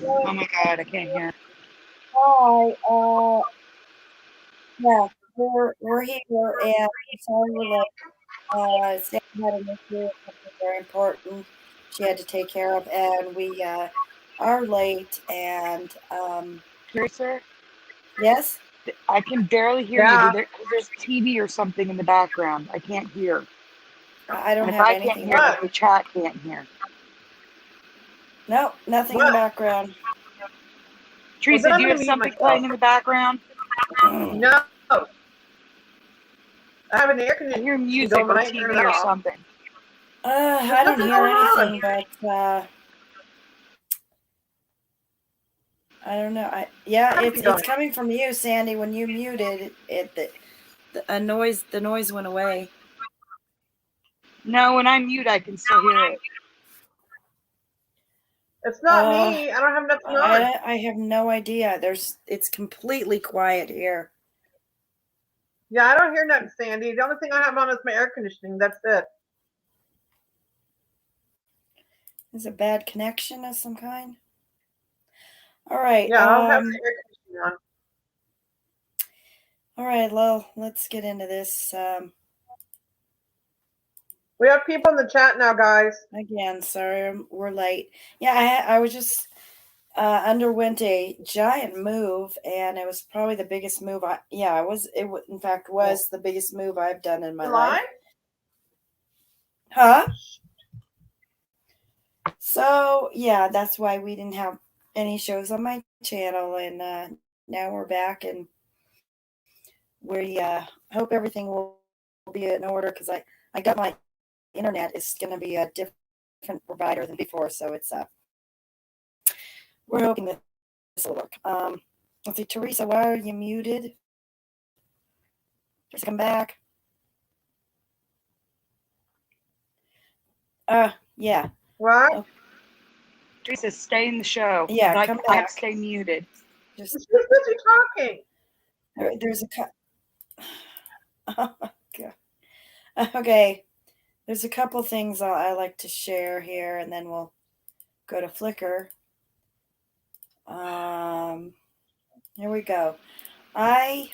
Oh my God, I can't hear. Hi, yeah, we're here, and sorry we're late. Sam had an issue, something very important she had to take care of, and we are late. And Curiouser, yes, I can barely hear you. Yeah. There's TV or something in the background. I can't hear. I don't And if have I can't anything hear, on. What? then the chat can't hear. No, nothing in the What? background. Well, then Teresa, I'm do you gonna have mute something myself. playing in the background? No, I have an air I hear conditioning music going, but or I ain't turning TV it or off. something. There's I don't nothing hear going on. anything, but I don't know. Yeah, Happy it's going. coming from you, Sandy. When you muted it, the noise went away. No, when I mute, I can still hear it. It's not me. I don't have nothing on. I have no idea. It's completely quiet here. Yeah, I don't hear nothing, Sandy. The only thing I have on is my air conditioning. That's it. Is a bad connection of some kind? All right. Yeah, I don't have the air conditioning on. All right, well, let's get into this. We have people in the chat now, guys. Again, sorry, we're late. Yeah, I was just underwent a giant move, and it was probably the biggest move. In fact, was the biggest move I've done in my You life. live? Huh? So yeah, that's why we didn't have any shows on my channel, and now we're back, and we hope everything will be in order, because I got my internet is going to be a different provider than before, so it's we're hoping that this will work. Let's see, Teresa, why are you muted? Just come back. Yeah. What? Oh, Teresa, stay in the show. yeah, I come can't back. stay muted. Just She's busy talking. there's a oh my God. Okay. There's a couple things I like to share here, and then we'll go to Flickr. Here we go. I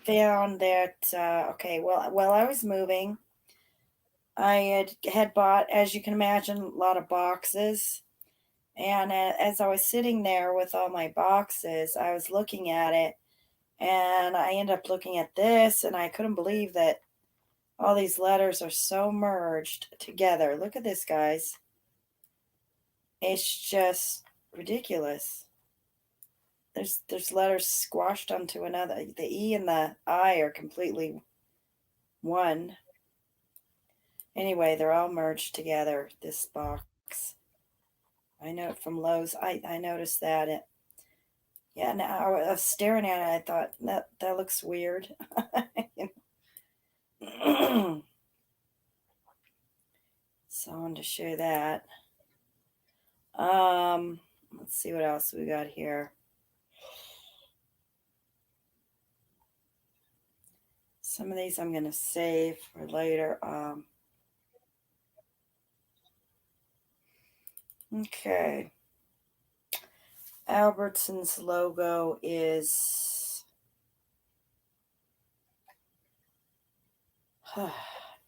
found that okay. Well, while I was moving, I had bought, as you can imagine, a lot of boxes. And as I was sitting there with all my boxes, I was looking at it, and I ended up looking at this, and I couldn't believe that all these letters are so merged together. Look at this, guys. It's just ridiculous. There's letters squashed onto another. The E and the I are completely one. Anyway, they're all merged together, this box. I know it from Lowe's. I noticed that. Yeah, now I was staring at it. I thought that looks weird. So I wanted to share that. Let's see what else we got here. Some of these I'm going to save for later. Okay. Albertson's logo is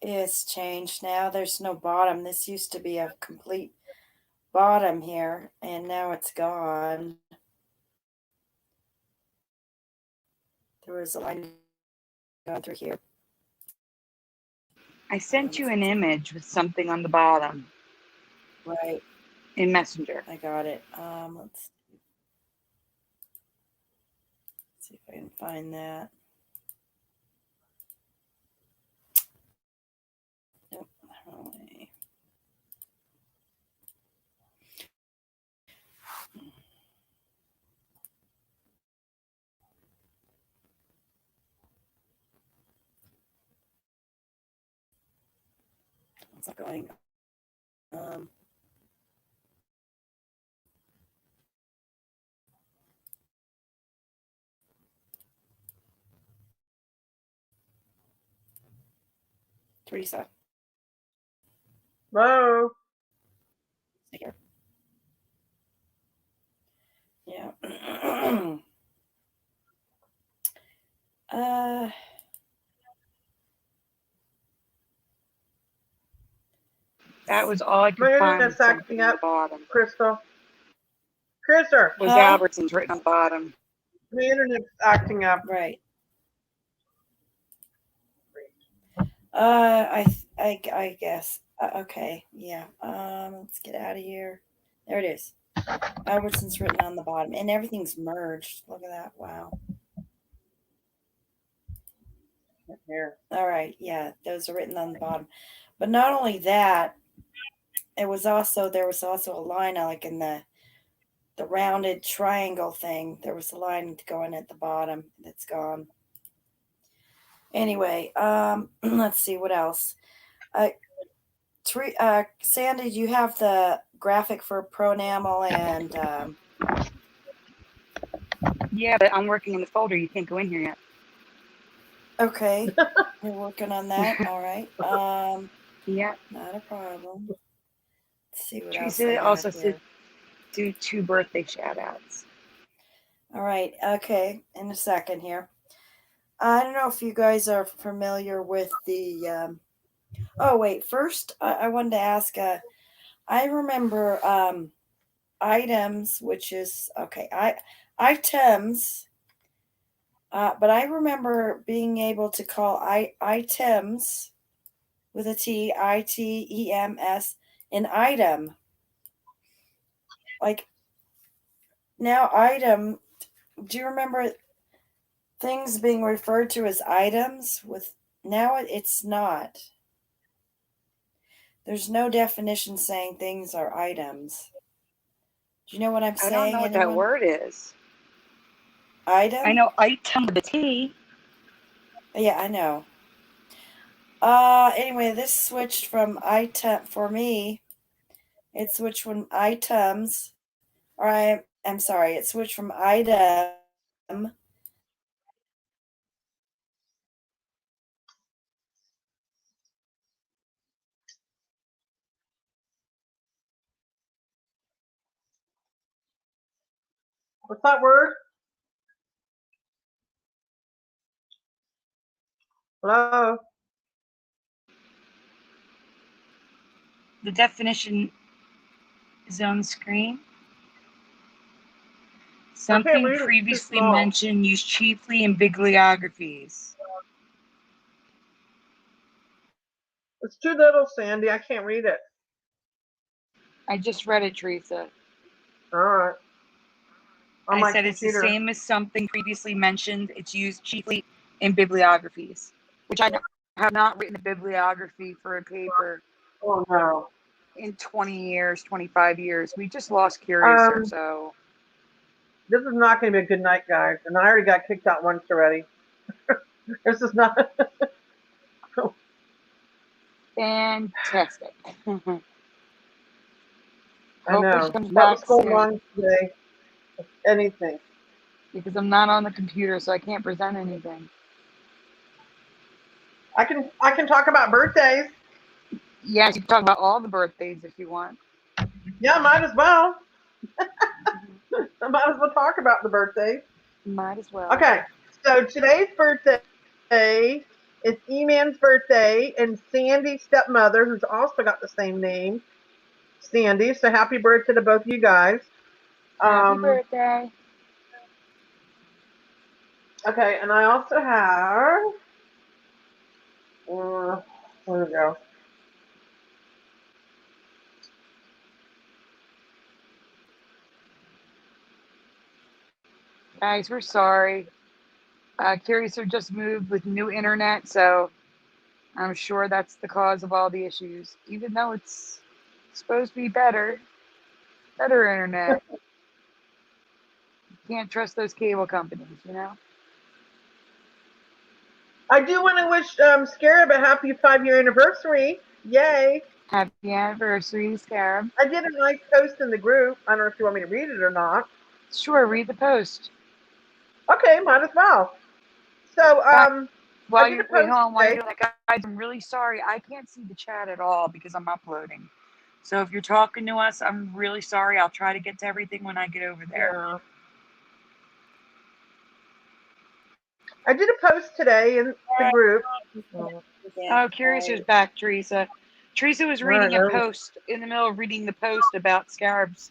it's changed now. There's no bottom. This used to be a complete bottom here, and now it's gone. There was a line going through here. I sent you an image with something on the bottom. Right. In Messenger. I got it. Let's see if I can find that. Nope. It's not going. Teresa. Hello. Here. That was all I could My find. internet's Something acting on the up, bottom Crystal. Crystal, was Huh? Albertsons written on the bottom. the internet's acting up. Right. I guess. Okay. Yeah. Let's get out of here. There it is. Albertson's written on the bottom, and everything's merged. Look at that. Wow. Here. All right. Yeah, those are written on the bottom. But not only that, there was also a line like in the rounded triangle thing. There was a line going at the bottom that's gone. Anyway, let's see what else. Sandy, do you have the graphic for Pronamel and Yeah, but I'm working in the folder. You can't go in here yet. okay, we're working on that. All right. Yeah. Not a problem. Let's see what else Teresa I got also here. said do 2 birthday shout outs. All right. Okay. In a second here. I don't know if you guys are familiar with the. Oh wait. First, I wanted to ask. I remember items, which is okay. Items. But I remember being able to call items with a T, items, an item. Like now, item. Do you remember things being referred to as items? With now, it's not. There's no definition saying things are items. Do you know what I'm I don't saying? know what that Anyone? word is. Item? I know item with a T. Yeah, I know. Anyway, this switched from item for me. It switched from items, or I'm sorry, it switched from item. What's that word? Hello? The definition is on the screen. I can't Something read it. It's too previously small. mentioned used chiefly in bibliographies. It's too little, Sandy. I can't read it. I just read it, Teresa. All right. On I my said computer. it's the same as something previously mentioned. It's used chiefly in bibliographies, which I have not written a bibliography for a paper Oh no. in 20 years, 25 years. We just lost Curiouser, so. This is not going to be a good night, guys. And I already got kicked out once already. This is not. Fantastic. I Hopefully know. she comes What was back going soon, on today? If anything. because I'm not on the computer, so I can't present anything. I can talk about birthdays. Yes, you can talk about all the birthdays if you want. Yeah, might as well. I might as well talk about the birthdays. Might as well. Okay, so today's birthday is E-Man's birthday and Sandy's stepmother, who's also got the same name, Sandy. So happy birthday to both of you guys. Happy birthday. Okay, and I also have. Where we go? Guys, we're sorry. Curiouser just moved with new internet, so I'm sure that's the cause of all the issues. Even though it's supposed to be better internet. You can't trust those cable companies, you know? I do want to wish Scarab a happy 5-year anniversary. Yay! Happy anniversary, Scarab. I did a nice post in the group. I don't know if you want me to read it or not. Sure, read the post. Okay, might as well. So, While I did you a wait, post hold on. While today. you're doing that, guys, I'm really sorry. I can't see the chat at all because I'm uploading. So if you're talking to us, I'm really sorry. I'll try to get to everything when I get over there. Yeah. I did a post today in the group. All Oh, Curious is back, Teresa. Teresa was right, reading a post in the middle of reading the post about Scarab's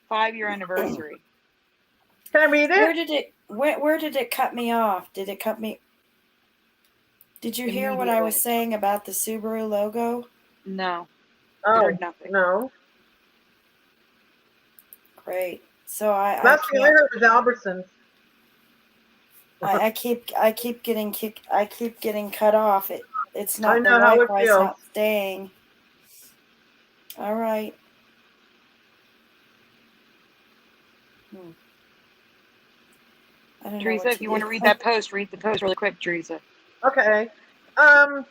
five-year anniversary. can I read it? Where did it cut me off? Did it cut me? Did you hear what I was saying about the Subaru logo? No, I Oh, heard nothing. no. Great. So I Last thing I can't. heard was Albertsons. I keep getting cut off. It's I not the know how it Wi-Fi's feels. not staying. All right. I don't know Teresa, what if to you want do. to read that post, read the post really quick, Teresa. Okay. I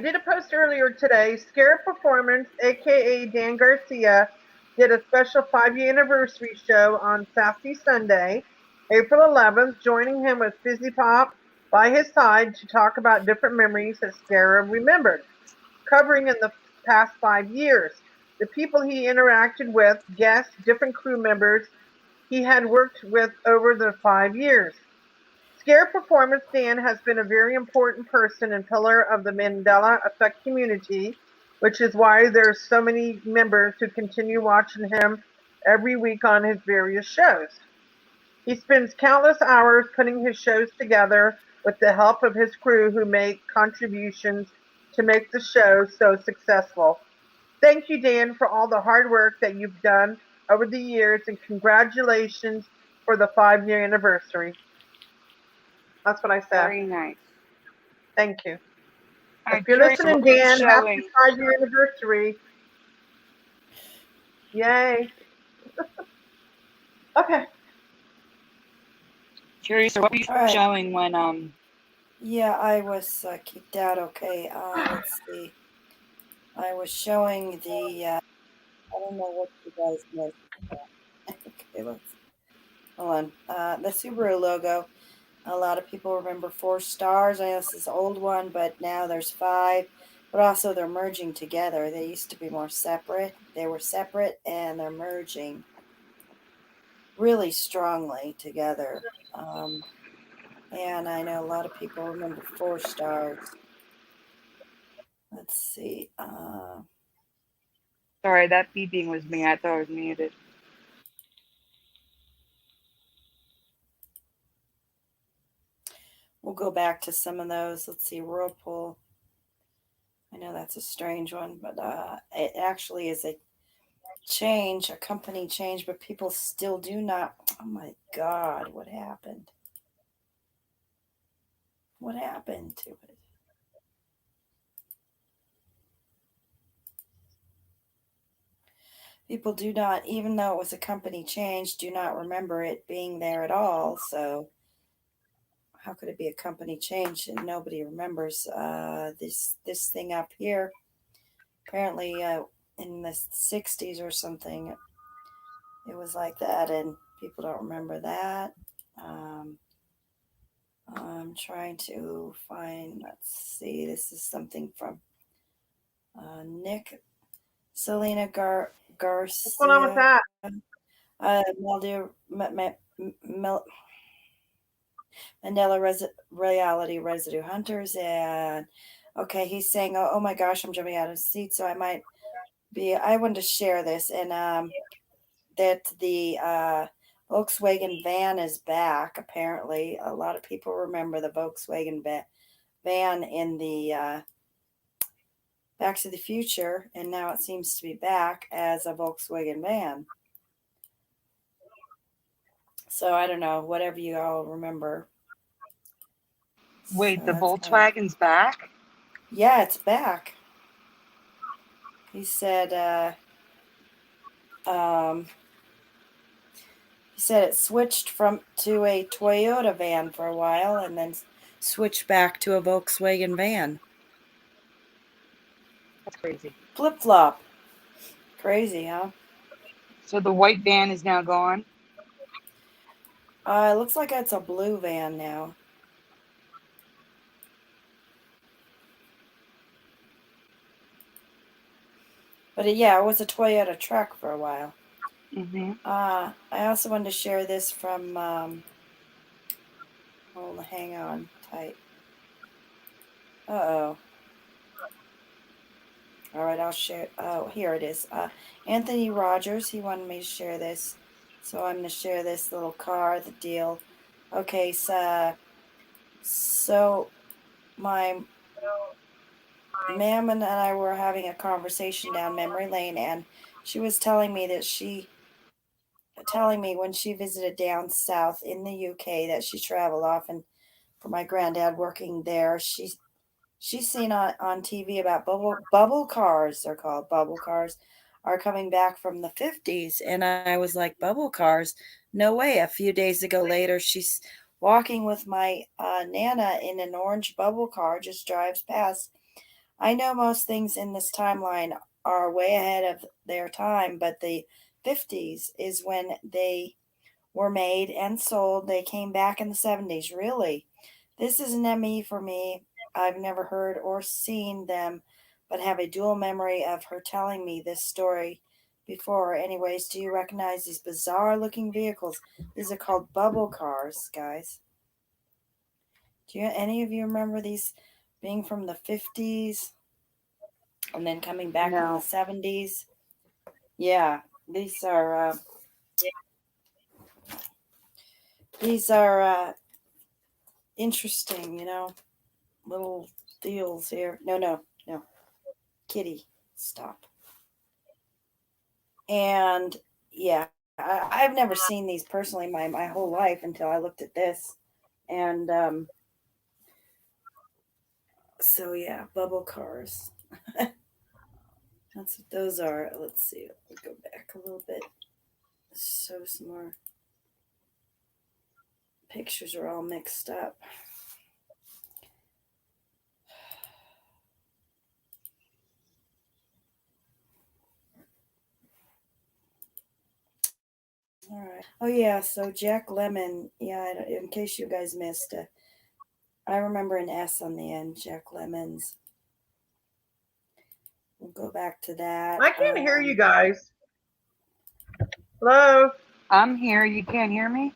did a post earlier today. Scarab Performance, aka Dan Garcia, did a special 5-year anniversary show on Sassy Sunday, April 11th, joining him with Fizzy Pop by his side to talk about different memories that Scarab remembered, covering in the past 5 years. The people he interacted with, guests, different crew members he had worked with over the 5 years. Scare Performance Dan has been a very important person and pillar of the Mandela Effect community, which is why there's so many members who continue watching him every week on his various shows. He spends countless hours putting his shows together with the help of his crew who make contributions to make the show so successful. Thank you, Dan, for all the hard work that you've done over the years, and congratulations for the 5-year anniversary. That's what I said. Very nice. Thank you. If I'm you're curious listening, what we're Dan, happy showing. 5-year anniversary. Yay. Okay. Curious what were you All right. showing when Yeah, I was kicked out. Okay. Let's see. I was showing the. I don't know what you guys missed. Okay, let's hold on. The Subaru logo. A lot of people remember 4 stars. I know this is an old one, but now there's 5. But also they're merging together. They used to be more separate. They were separate, and they're merging really strongly together. And I know a lot of people remember 4 stars. Let's see. sorry, that beeping was me. I thought I was muted. We'll go back to some of those. Let's see. Whirlpool. I know that's a strange one, but it actually is a change, a company change, but people still do not. Oh my God, what happened? What happened to it? People do not, even though it was a company change, do not remember it being there at all. So how could it be a company change and nobody remembers this thing up here? Apparently, in the '60s or something, it was like that, and people don't remember that. Um, I'm trying to find. Let's see. This is something from Nick Selena What's going on with Garcia. that? Maldia, Mandela Reality Residue Hunters. And okay, he's saying, oh my gosh, I'm jumping out of the seat. So I might be, I wanted to share this. And that the Volkswagen van is back. Apparently, a lot of people remember the Volkswagen van in the Back to the Future, and now it seems to be back as a Volkswagen van. So I don't know, whatever you all remember. Wait, So the that's kind of, Volkswagen's back? yeah, it's back. He said, he said it switched from to a Toyota van for a while, and then switched back to a Volkswagen van. That's crazy. Flip flop. Crazy, huh? So the white van is now gone? It looks like it's a blue van now. But yeah, it was a Toyota truck for a while. Mm-hmm. I also wanted to share this from Hold, hang on tight. Uh-oh. All right, I'll share. Oh, here it is. Anthony Rogers, he wanted me to share this. So I'm going to share this little card, the deal. Okay, so my ma'am and I were having a conversation down memory lane, and she was telling me when she visited down south in the UK that she traveled often for my granddad working there. She's seen on TV about bubble cars. They're called bubble cars, are coming back from the 50s, and I was like, bubble cars? No way. A few days ago later, she's walking with my nana in an orange bubble car, just drives past. I know most things in this timeline are way ahead of their time, but the 50s is when they were made and sold. They came back in the 70s. Really? This is an ME for me. I've never heard or seen them, but have a dual memory of her telling me this story before. Anyways, do you recognize these bizarre looking vehicles? These are called bubble cars, guys. Do you any of you remember these being from the 50s and then coming back in the No. 70s? Yeah, these are interesting, little deals here. No. Kitty, stop. And yeah, I've never seen these personally my whole life until I looked at this. And so yeah, bubble cars. That's what those are. Let's see. We'll go back a little bit. So some more pictures are all mixed up. All right. Oh yeah. So Jack Lemon. Yeah. In case you guys missed, I remember an S on the end. Jack Lemons. We'll go back to that. I can't hear you guys. Hello? I'm here. You can't hear me?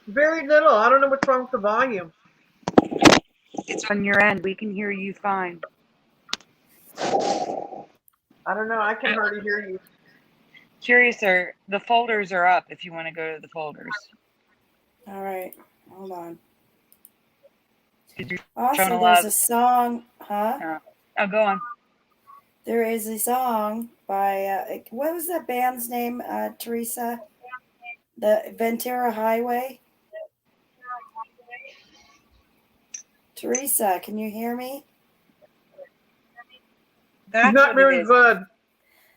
Very little. I don't know what's wrong with the volume. It's on your end. We can hear you fine. I don't know. I can hardly hear you. Curiouser, the folders are up if you want to go to the folders. All right. Hold on. Did you Also, there's a song, huh? Oh, go on. There is a song by, what was that band's name, Teresa? The Ventura Highway? Teresa, can you hear me? That's not what it very is. good.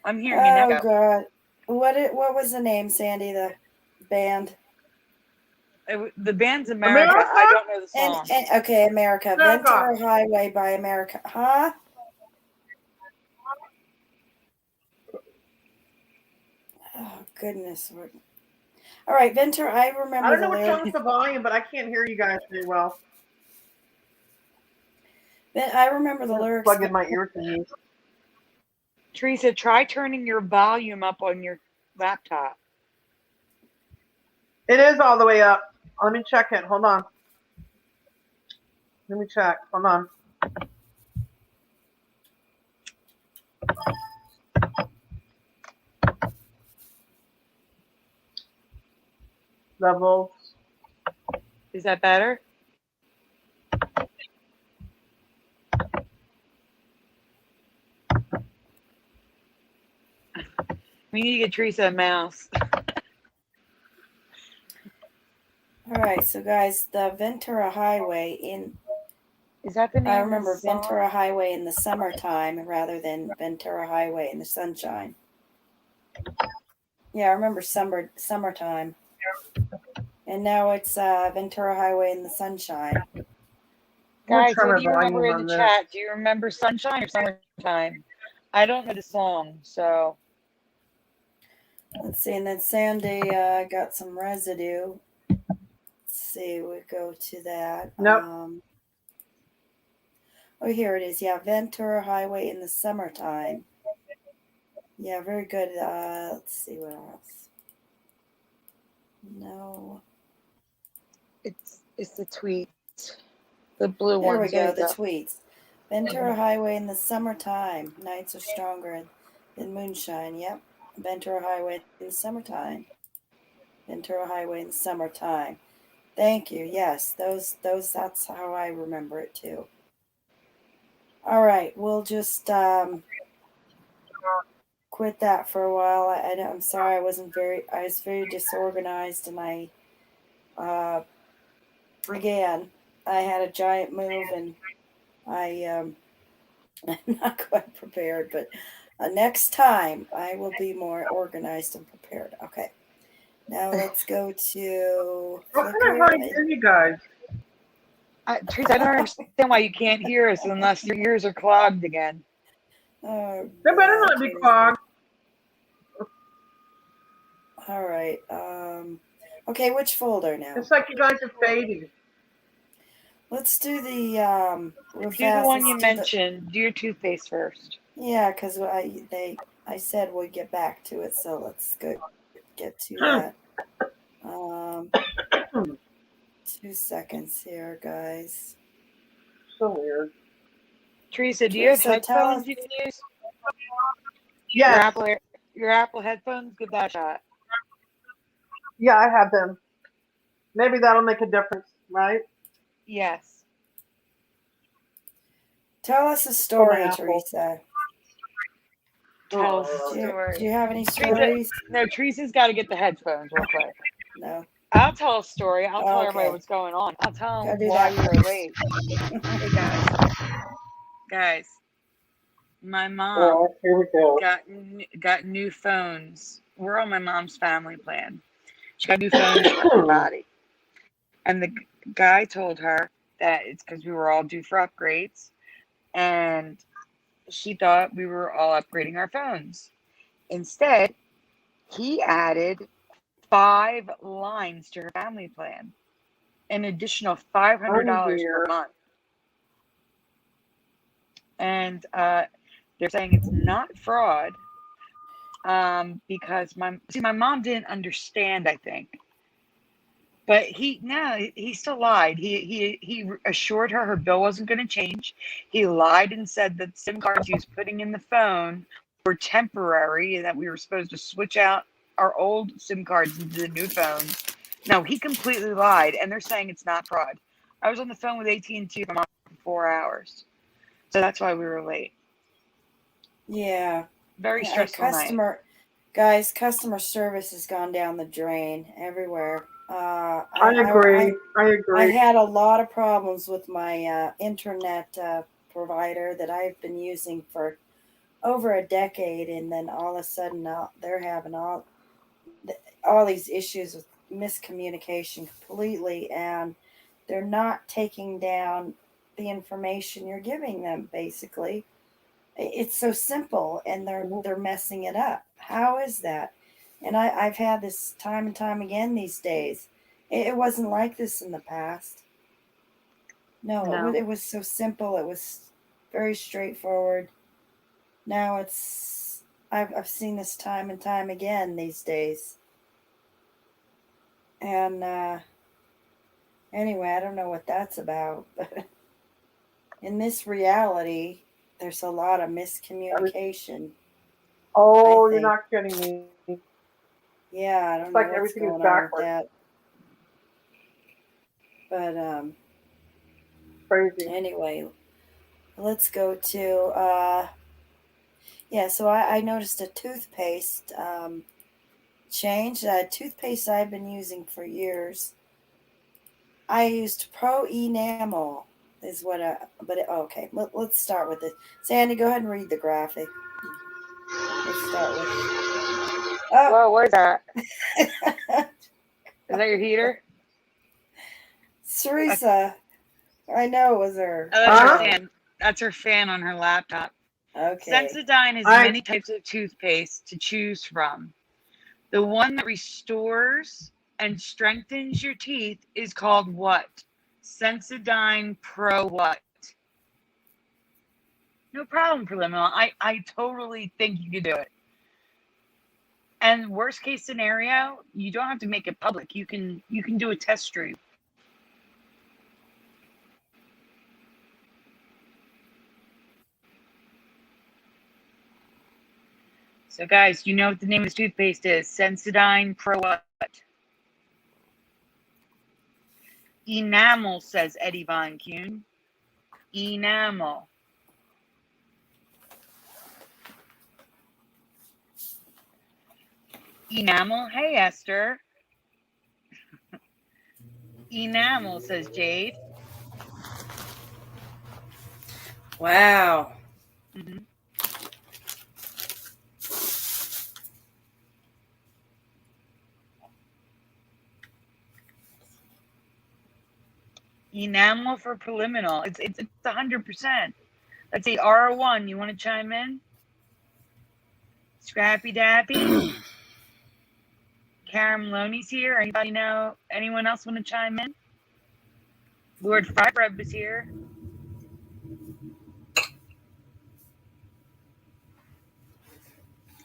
I'm hearing you now. Oh, God. What was the name, Sandy, the band? The band's America. I don't know the song. And okay, America. Ventura Highway by America. Huh? Oh, goodness. All right, Ventura, I remember I don't the know what's wrong lyrics. with the volume, but I can't hear you guys very well. I remember the lyrics. Plug in my ear thingies. Teresa, try turning your volume up on your laptop. It is all the way up. Let me check it. Hold on. Let me check. Hold on. Levels. Is that better? We need to get Teresa a mouse. All right, so guys, the Ventura Highway Is that the name? I remember of the song? Ventura Highway in the summertime rather than Ventura Highway in the sunshine. Yeah, I remember summertime. And now it's Ventura Highway in the sunshine. Guys, what do you remember in the chat? Do you remember sunshine or summertime? I don't know the song, so. Let's see, and then Sandy got some residue. Let's see, we go to that. Nope. Oh, here it is. Yeah, Ventura Highway in the summertime. Yeah, very good. Let's see what else. No. It's the tweets, the blue There we ones. There go. you The go. tweets. Ventura Highway in the summertime. Nights are stronger than moonshine. Yep. Ventura Highway in the summertime. Ventura Highway in the summertime. Thank you. Yes, those. That's how I remember it too. All right, we'll just quit that for a while. I'm sorry, I was very disorganized, and uh, again, I had a giant move, and I I'm not quite prepared, but next time I will be more organized and prepared. Okay, now let's go to How can I Flickr. hardly hear you guys? Teresa, I don't understand why you can't hear us unless your ears are clogged again. Oh They better God, not be Teresa. clogged. All right. Okay, which folder now? It's like you guys are fading. Let's do the real Do the fast. one Let's you do the mentioned. Do your toothpaste first. yeah, because I said we'd get back to it, so let's go get to that. Um, 2 seconds here, guys. So weird. Teresa, do you have Teresa, tell us. headphones you can use? Your Yes. Apple your Apple headphones? Give that a shot. Yeah, I have them. Maybe that'll make a difference, right? Yes. Tell us a For my story, Apple. Teresa. Tell us a Do story. you have any Teresa, stories? no, Teresa's got to get the headphones real quick. No. I'll tell a story. I'll tell everybody Okay, what's going on. I'll tell go them do why that we were first. late. Hey guys, my mom Oh, here we go. got new phones. We're on my mom's family plan. She got new phones for everybody, and the guy told her that it's because we were all due for upgrades, and she thought we were all upgrading our phones. Instead, he added 5 lines to her family plan, an additional I'm $500 per here. month. And they're saying it's not fraud because my mom didn't understand, I think. But he still lied. He assured her bill wasn't going to change. He lied and said that SIM cards he was putting in the phone were temporary and that we were supposed to switch out our old SIM cards into the new phones. No, he completely lied, and they're saying it's not fraud. I was on the phone with AT&T for 4 hours, so that's why we were late. Yeah, Very stressful night. customer service has gone down the drain everywhere. I agree. I I agree. had a lot of problems with my internet provider that I've been using for over a decade, and then all of a sudden they're having all these issues with miscommunication completely, and they're not taking down the information you're giving them. Basically, it's so simple, and they're messing it up. How is that? And I've had this time and time again these days. It wasn't like this in the past. No, No. it was so simple. It was very straightforward. Now I've seen this time and time again these days. And anyway, I don't know what that's about, but in this reality, there's a lot of miscommunication, I Oh, you're think. not kidding me. Yeah, I It's don't like know what's everything is going on with backwards. that. But Crazy. anyway, let's go to yeah, so I noticed a toothpaste change. Toothpaste I've been using for years. I used Pro Enamel is what okay. Let's start with it. Sandy, go ahead and read the graphic. Let's start with oh. Whoa, what is that? Is that your heater? Teresa, I know it was her. Oh, that's her Huh? fan. That's her fan on her laptop. Okay. Sensodyne has I many types of toothpaste to choose from. The one that restores and strengthens your teeth is called what? Sensodyne Pro what? No problem, Preliminal. I totally think you could do it. And worst case scenario, you don't have to make it public. You can do a test stream. So, guys, you know what the name of this toothpaste is? Sensodyne Pro what? Enamel, says Eddie Von Kuhn. Enamel. Enamel? Hey, Esther. Enamel, says Jade. Wow. Mm-hmm. Enamel for preliminal. It's 100%. Let's see, R1, you want to chime in? Scrappy Dappy? Karen Maloney's here. Anybody know? Anyone else want to chime in? Lord Fibreb is here.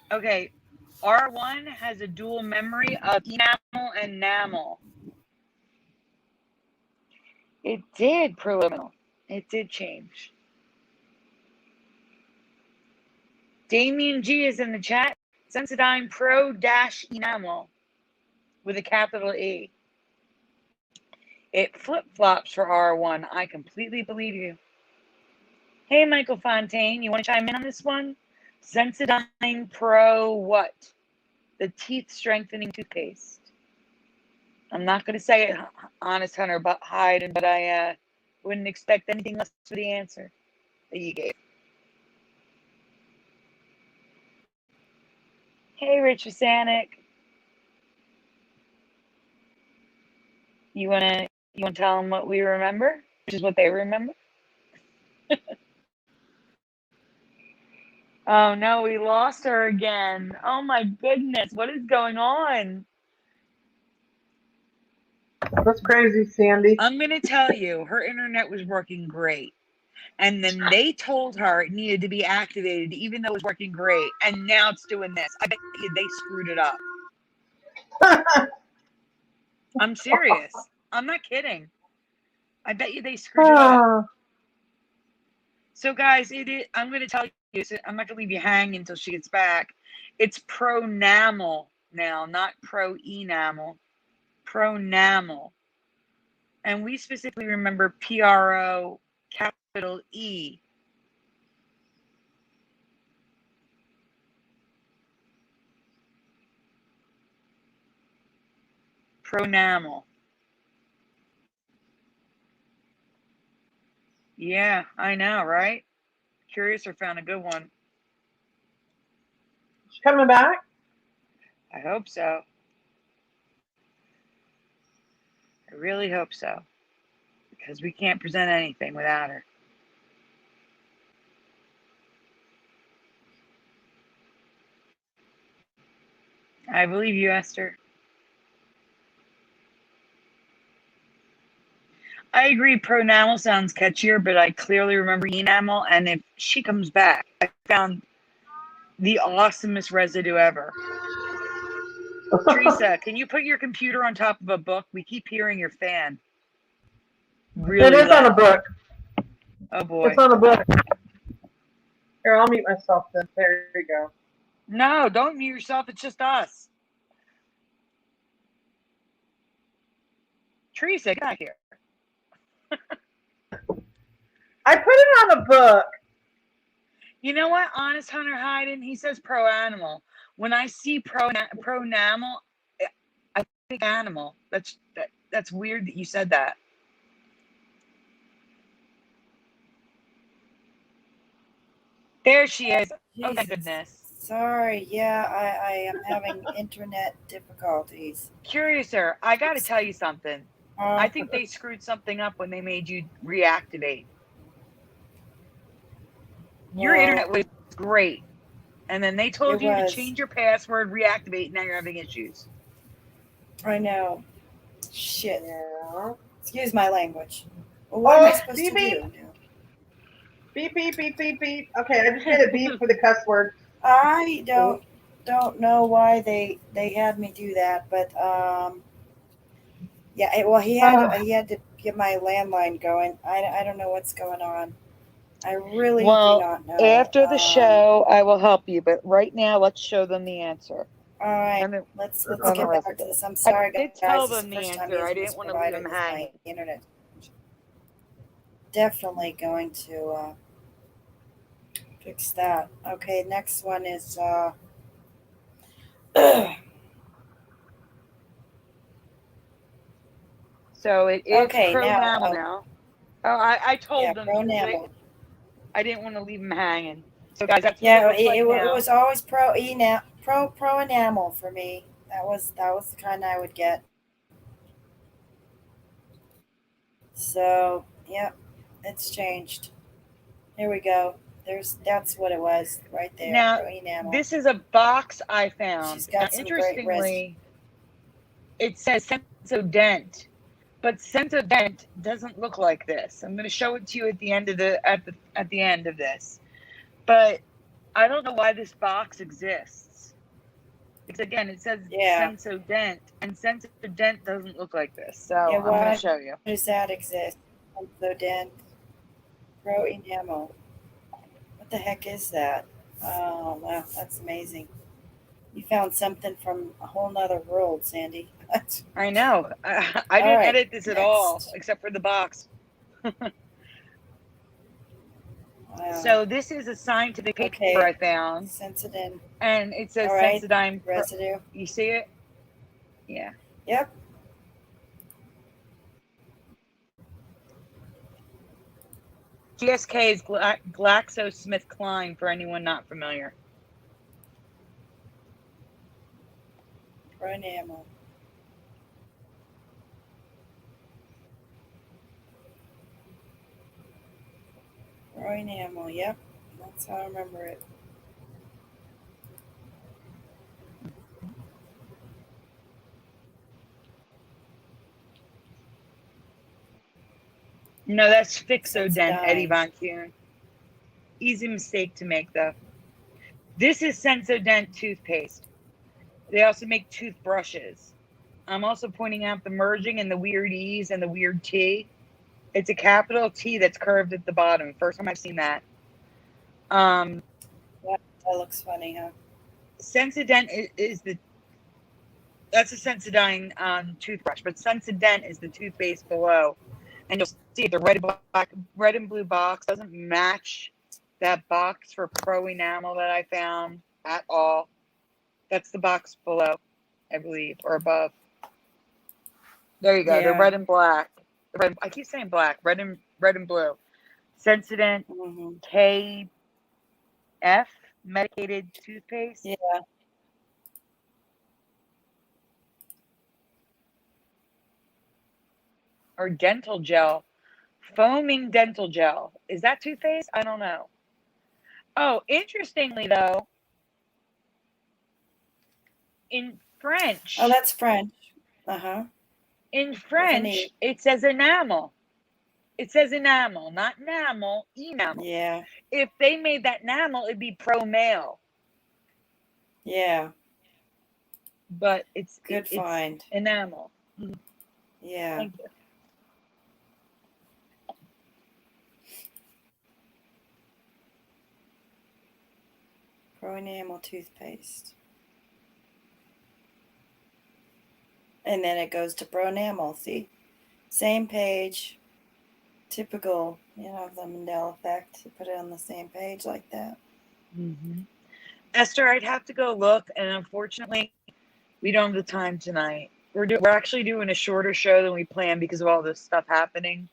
Okay, R1 has a dual memory of enamel and enamel. It did preliminal. It did change. Damien G is in the chat. Sensodyne Pro Enamel with a capital E. It flip-flops for R1. I completely believe you. Hey, Michael Fontaine, you want to chime in on this one? Sensodyne Pro what? The teeth strengthening toothpaste. I'm not going to say it, Honest Hunter Hyden, but I wouldn't expect anything less for the answer that you gave. Hey, Rich Vasanik. You wanna tell them what we remember, which is what they remember? Oh no, we lost her again. Oh my goodness, what is going on? That's crazy, Sandy. I'm gonna tell you, her internet was working great. And then they told her it needed to be activated, even though it was working great. And now it's doing this. I bet you they screwed it up. I'm serious. I'm not kidding. I bet you they screwed it up. So, guys, I'm going to tell you, I'm not going to leave you hanging until she gets back. It's pronamel now, not pro-enamel. Pronamel. And we specifically remember PRO capital E. Pronamel. Yeah, I know, right? Curiouser found a good one. She coming back? I hope so. I really hope so. Because we can't present anything without her. I believe you, Esther. I agree, pronamel sounds catchier, but I clearly remember enamel, and if she comes back, I found the awesomest residue ever. Teresa, can you put your computer on top of a book? We keep hearing your fan. Really it is loud. on a book. Oh boy. It's on a book. Here, I'll mute myself then. There you go. No, don't mute yourself. It's just us. Teresa, get out here. I put it on a book. You know what? Honest Hunter Hyden, he says pro-animal. When I see pronamel, I think animal. That's weird that you said that. There she is. Oh, thank goodness. Sorry, yeah, I am having internet difficulties. Curiouser, I got to tell you something. I think they screwed something up when they made you reactivate. Your internet was great. And then they told you to change your password, reactivate, and now you're having issues. I know. Shit. Yeah. Excuse my language. Well, what am I supposed to do now? Beep, beep, beep, beep, beep. Okay, I just did a beep for the cuss word. I don't know why they had me do that, but yeah. Well, he had to get my landline going. I don't know what's going on. I really do Well, not know. after the show, I will help you. But right now, let's show them the answer All right, and let's the get rest back of to it. this. I'm I sorry, did guys. tell This is the them the first time answer. I using this didn't want to leave provider. them This is my hanging. internet. Definitely going to fix that. Okay, next one is So it is okay now. pro-enamel now. Oh, I Yeah, told them pro because enamel. I didn't want to leave them hanging. So guys, that's what it Yeah, looks like it now. was always pro enamel for me. That was the kind I would get. So yep, it's changed. Here we go. That's what it was right there. Now, Pro enamel. this is a box I She's found. Now, got some great resin. interestingly, it says Sensodent, but Sensodent doesn't look like this. I'm going to show it to you at the end of the end of this. But I don't know why this box exists. Because again, it says Yeah. Sensodent, and Sensodent doesn't look like this. So Yeah, I'm going to why show you. does that exist? So dent pro enamel. What the heck is that? Oh wow, that's amazing. You found something from a whole nother world, Sandy. I know. I All didn't right, edit this at all, next. except for the box. Wow. So this is a scientific paper I Okay. found, Sensitive. and it says All right. Sensodyne. Residue. You see it? Yeah. Yep. GSK is GlaxoSmithKline for anyone not familiar. Pro enamel. Pro enamel. Yep. That's how I remember it. No, that's Fixodent, Eddie Sensodyne. Von Kuhn. Easy mistake to make, though. This is Sensodent toothpaste. They also make toothbrushes. I'm also pointing out the merging and the weird E's and the weird T. It's a capital T that's curved at the bottom. First time I've seen that. That looks funny, huh? Sensodent is that's a Sensodyne toothbrush, but Sensodent is the toothpaste below. And you'll see the red and blue box doesn't match that box for Pro Enamel that I found at all. That's the box below, I believe, or above. There you go. They're Yeah. red and black. I keep saying black. Red and blue. Sensodent Mm-hmm. KF medicated toothpaste. Yeah. Or dental gel. Foaming dental gel. Is that toothpaste? I don't know. Oh, interestingly though, in French. Oh, that's French. Uh-huh. In French, it says enamel. It says enamel, not enamel, enamel. Yeah. If they made that enamel, it'd be pro male. Yeah. But it's find. Enamel. Yeah. Thank you. Pro enamel toothpaste. And then it goes to Pro enamel. See? Same page. Typical, the Mandela Effect. To put it on the same page like that. Mm-hmm. Esther, I'd have to go look, and unfortunately, we don't have the time tonight. We're actually doing a shorter show than we planned because of all this stuff happening.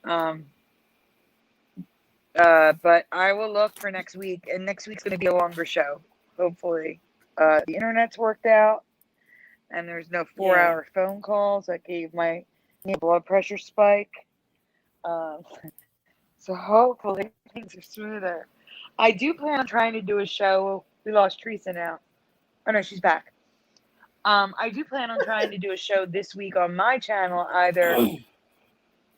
But I will look for next week, and next week's going to be a longer show. Hopefully, the internet's worked out, and there's no 4-hour phone calls that gave my blood pressure spike. So hopefully things are smoother. I do plan on trying to do a show. We lost Teresa now. Oh no, she's back. I do plan on trying to do a show this week on my channel, either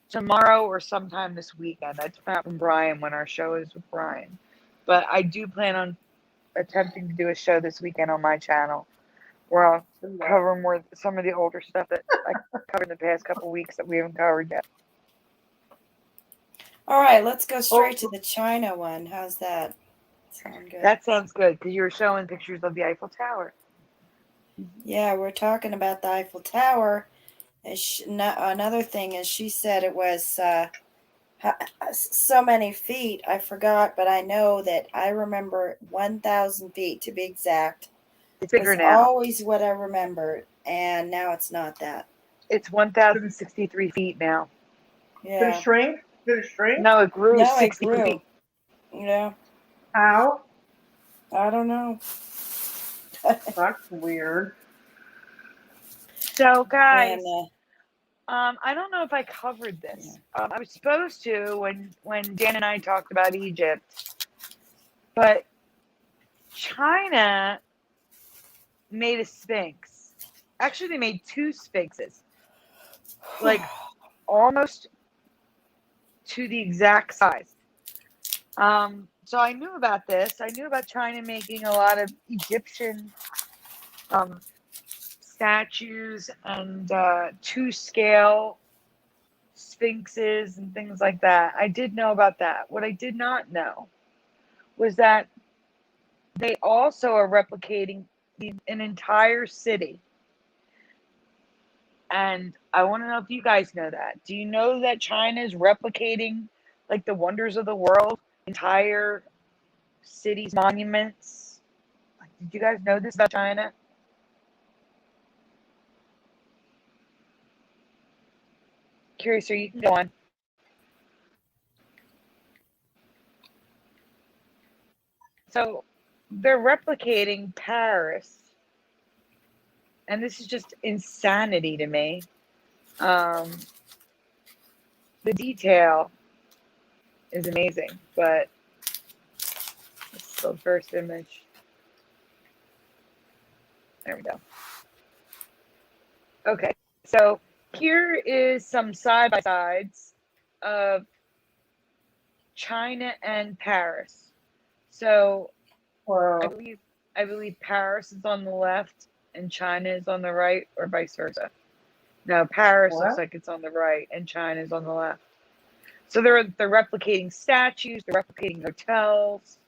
tomorrow or sometime this weekend. I found out from Brian when our show is with Brian. But I do plan on attempting to do a show this weekend on my channel where I'll cover some of the older stuff that I covered in the past couple weeks that we haven't covered yet. All right, let's go straight to Oh, the China one. How's that? Sound good? that sounds good because you were showing pictures of the Eiffel Tower. Yeah, we're talking about the Eiffel Tower. And another thing is, she said it was so many feet. I forgot, but I know that I remember 1,000 feet to be exact. It's Was bigger now. always what I remembered, and now it's not that. It's 1,063 feet now. Did it Yeah. shrink? Did it shrink? No, it grew No, it 60 grew. feet. Yeah. How? I don't know. That's weird. So, And guys, I don't know if I covered yeah. this. I was supposed to when Dan and I talked about Egypt, but China made a sphinx. Actually, they made two sphinxes, like almost to the exact size. So I knew about this. I knew about China making a lot of Egyptian um, statues and two scale sphinxes and things like that. I did know about that. What I did not know was that they also are replicating an entire city. And I want to know if you guys know that. Do you know that China is replicating like the wonders of the world, entire cities, monuments? Like, did you guys know this about China? Curious, or you can go on. So they're replicating Paris, and this is just insanity to me. Um, the detail is amazing, but it's the first image. There we go. Okay, so here is some side by sides of China and Paris. So I Wow. believe I believe Paris is on the left and China is on the right, or vice versa. No, Paris looks What? like it's on the right and China is on the left. So they're replicating statues, they're replicating hotels,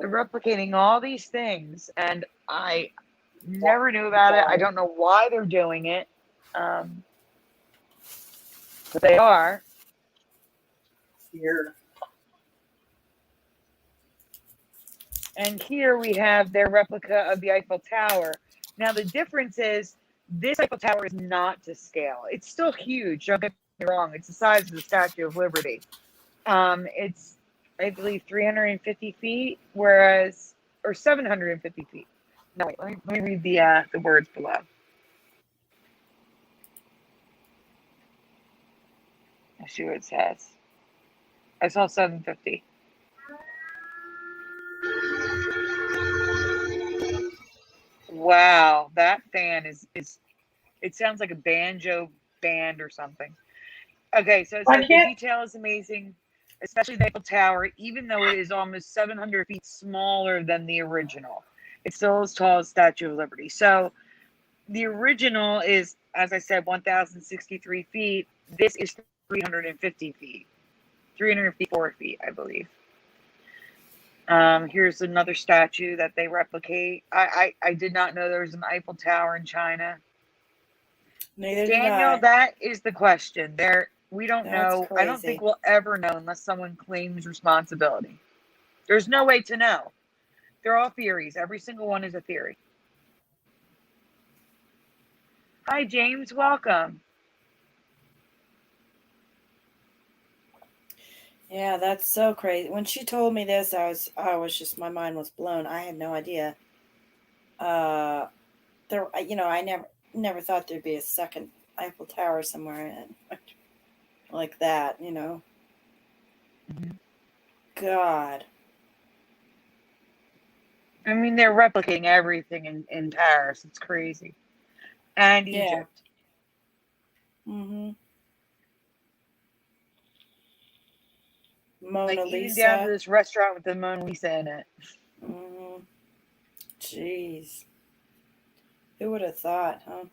they're replicating all these things, and I never knew about it. I don't know why they're doing it, um, but they are. Weird. And here we have their replica of the Eiffel Tower. Now the difference is this Eiffel Tower is not to scale. It's still huge. Don't get me wrong. It's the size of the Statue of Liberty. It's I believe 350 feet, whereas or 750 feet. No, wait. Let me read the words below. Let's see what it says. I saw 750. Wow, that fan is it sounds like a banjo band or something. Okay, so it I says the can't. detail is amazing, especially the Eiffel Tower, even though it is almost 700 feet smaller than the original. It's still as tall as Statue of Liberty. So the original is, as I said, 1,063 feet. This is 350 feet, 354 feet, I believe. Here's another statue that they replicate. I did not know there was an Eiffel Tower in China. Neither did Daniel, I. that is the question. We don't That's know. I don't think crazy. we'll ever know unless someone claims responsibility. There's no way to know. They're all theories. Every single one is a theory. Hi, James. Welcome. Yeah, that's so crazy. When she told me this, I was just, my mind was blown. I had no idea. Uh, I never thought there'd be a second Eiffel Tower somewhere like that. Mhm. God. I mean, they're replicating everything in Paris. It's crazy. And Yeah. Egypt. Mhm. Like, Mona even down to Lisa. this restaurant with the Mona Lisa in it. Mhm. Jeez. Who would have thought, huh?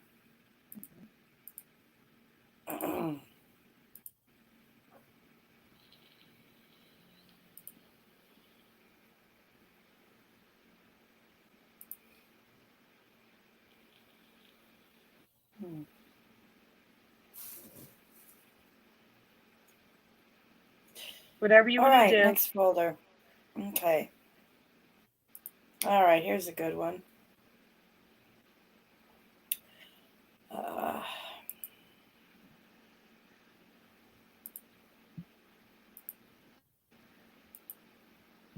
Hmm. Whatever you All want to right, do. next folder. Okay. All right, here's a good one. Uh,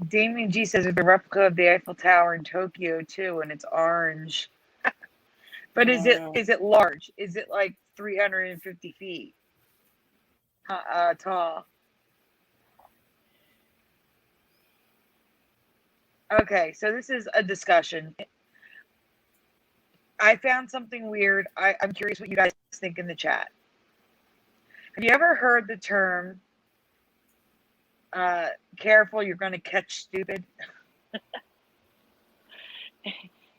Damien G says there's a replica of the Eiffel Tower in Tokyo too, and it's orange. But no. is it large? Is it like 350 feet tall? Okay, so this is a discussion. I found something weird. I'm curious what you guys think in the chat. Have you ever heard the term, careful, you're going to catch stupid?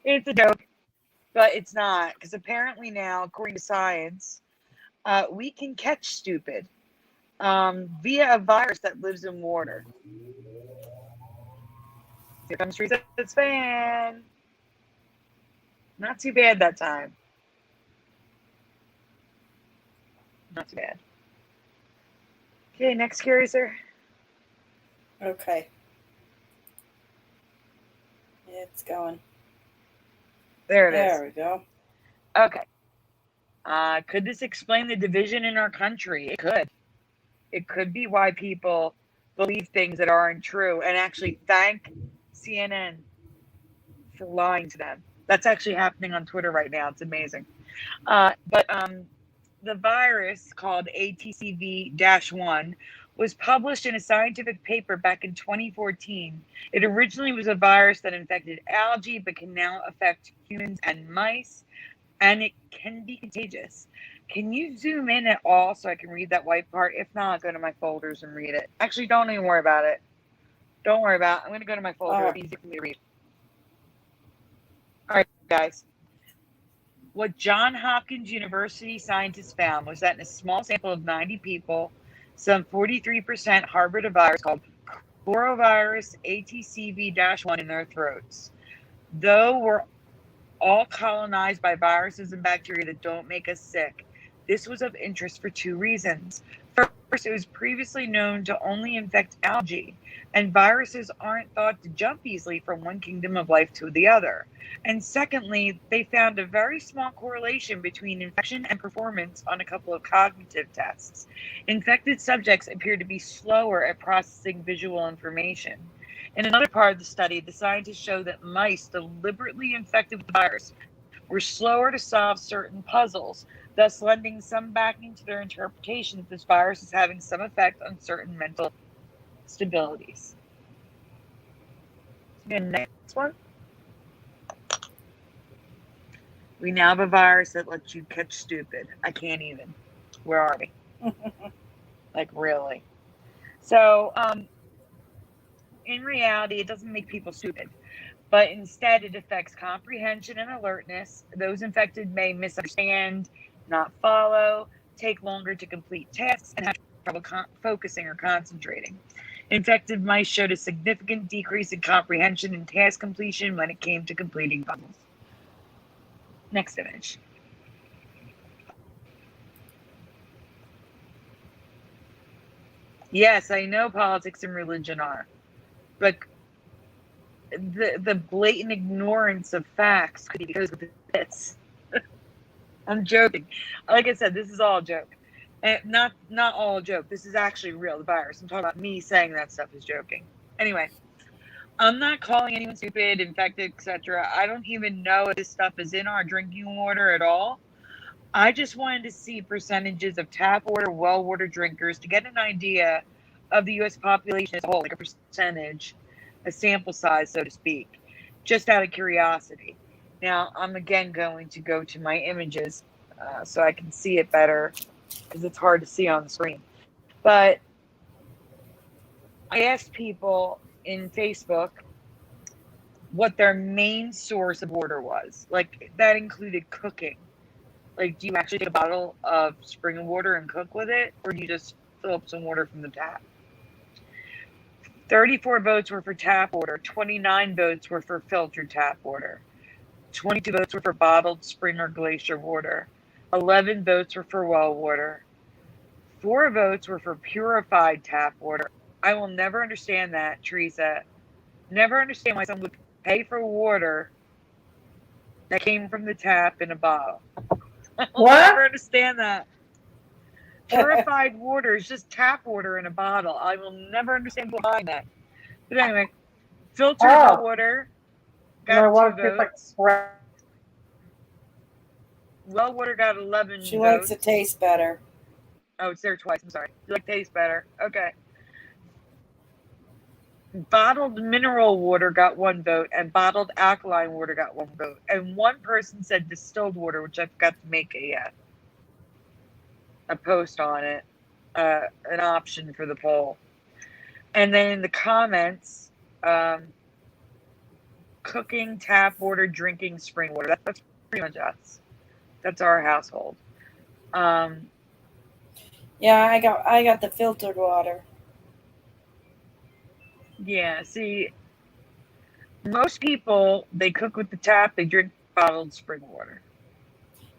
It's a joke, but it's not, because apparently now, according to science, we can catch stupid via a virus that lives in water. Here comes Reset's fan. Not too bad that time. Not too bad. Okay, next Curiouser. Okay. It's going. There it is. There we go. Okay. Could this explain the division in our country? It could. It could be why people believe things that aren't true and actually thank CNN for lying to them. That's actually happening on Twitter right now. It's amazing. But the virus called ATCV-1 was published in a scientific paper back in 2014. It originally was a virus that infected algae, but can now affect humans and mice, and it can be contagious. Can you zoom in at all so I can read that white part? If not, I'll go to my folders and read it. Actually, don't even worry about it. Don't worry about it. I'm going to go to my folder. It'll be easy for me to read. All right, guys. What Johns Hopkins University scientists found was that in a small sample of 90 people, some 43% harbored a virus called coronavirus ATCV-1 in their throats. Though we're all colonized by viruses and bacteria that don't make us sick, this was of interest for two reasons. First, it was previously known to only infect algae, and viruses aren't thought to jump easily from one kingdom of life to the other. And secondly, they found a very small correlation between infection and performance on a couple of cognitive tests. Infected subjects appeared to be slower at processing visual information. In another part of the study, the scientists showed that mice deliberately infected with the virus were slower to solve certain puzzles, thus lending some backing to their interpretation that this virus is having some effect on certain mental stabilities. And next one. We now have a virus that lets you catch stupid. I can't even. Where are we? Like, really? So, in reality, it doesn't make people stupid, but instead it affects comprehension and alertness. Those infected may misunderstand, not follow, take longer to complete tasks, and have trouble focusing or concentrating. Infected mice showed a significant decrease in comprehension and task completion when it came to completing puzzles. Next image. Yes, I know politics and religion are, but the blatant ignorance of facts could be because of this. I'm joking. Like I said, this is all a joke. And not all a joke. This is actually real, the virus. I'm talking about me saying that stuff is joking. Anyway, I'm not calling anyone stupid, infected, etc. I don't even know if this stuff is in our drinking water at all. I just wanted to see percentages of tap water, well water drinkers to get an idea of the U.S. population as a whole, like a percentage, a sample size, so to speak, just out of curiosity. Now, I'm again going to go to my images so I can see it better because it's hard to see on the screen. But I asked people in Facebook what their main source of water was. Like, that included cooking. Like, do you actually take a bottle of spring water and cook with it, or do you just fill up some water from the tap? 34 votes were for tap water, 29 votes were for filtered tap water, 22 votes were for bottled spring or glacier water, 11 votes were for well water. 4 votes were for purified tap water. I will never understand that, Teresa. Never understand why someone would pay for water that came from the tap in a bottle. I'll What? never understand that. Purified water is just tap water in a bottle. I will never understand behind that. But anyway, filtered Oh, water my got 2 water tastes like votes. crap. Well water got She 11 likes it votes. taste better. Oh, it's there twice. I'm sorry. You like taste better. Okay. Bottled mineral water got 1 vote, and bottled alkaline water got 1 vote. And one person said distilled water, which I forgot to make a post on it, an option for the poll. And then in the comments, cooking, tap water, drinking, spring water. That's pretty much us. That's our household. Um, Yeah, I got the filtered water. yeah, see, most people, they cook with the tap, they drink bottled spring water.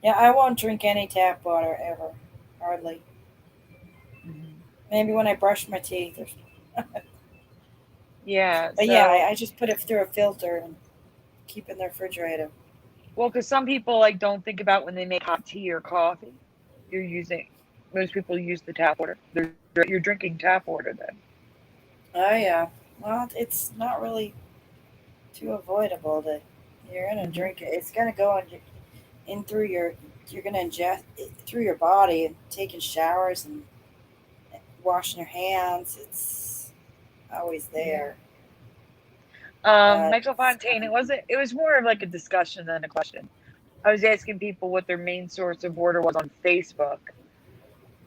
Yeah, I won't drink any tap water ever, hardly. Mm-hmm. Maybe when I brush my teeth. Yeah, But yeah, so, I just put it through a filter and keep it in the refrigerator. well, because some people like don't think about when they make hot tea or coffee, you're using, most people use the tap water. You're drinking tap water then. Oh yeah. Well, it's not really too avoidable that you're gonna Mm-hmm. drink it. It's gonna go in through your. You're gonna ingest it through your body and taking showers and washing your hands. It's always Yeah. there. But Michael Fontaine, it was more of like a discussion than a question. I was asking people what their main source of water was on Facebook.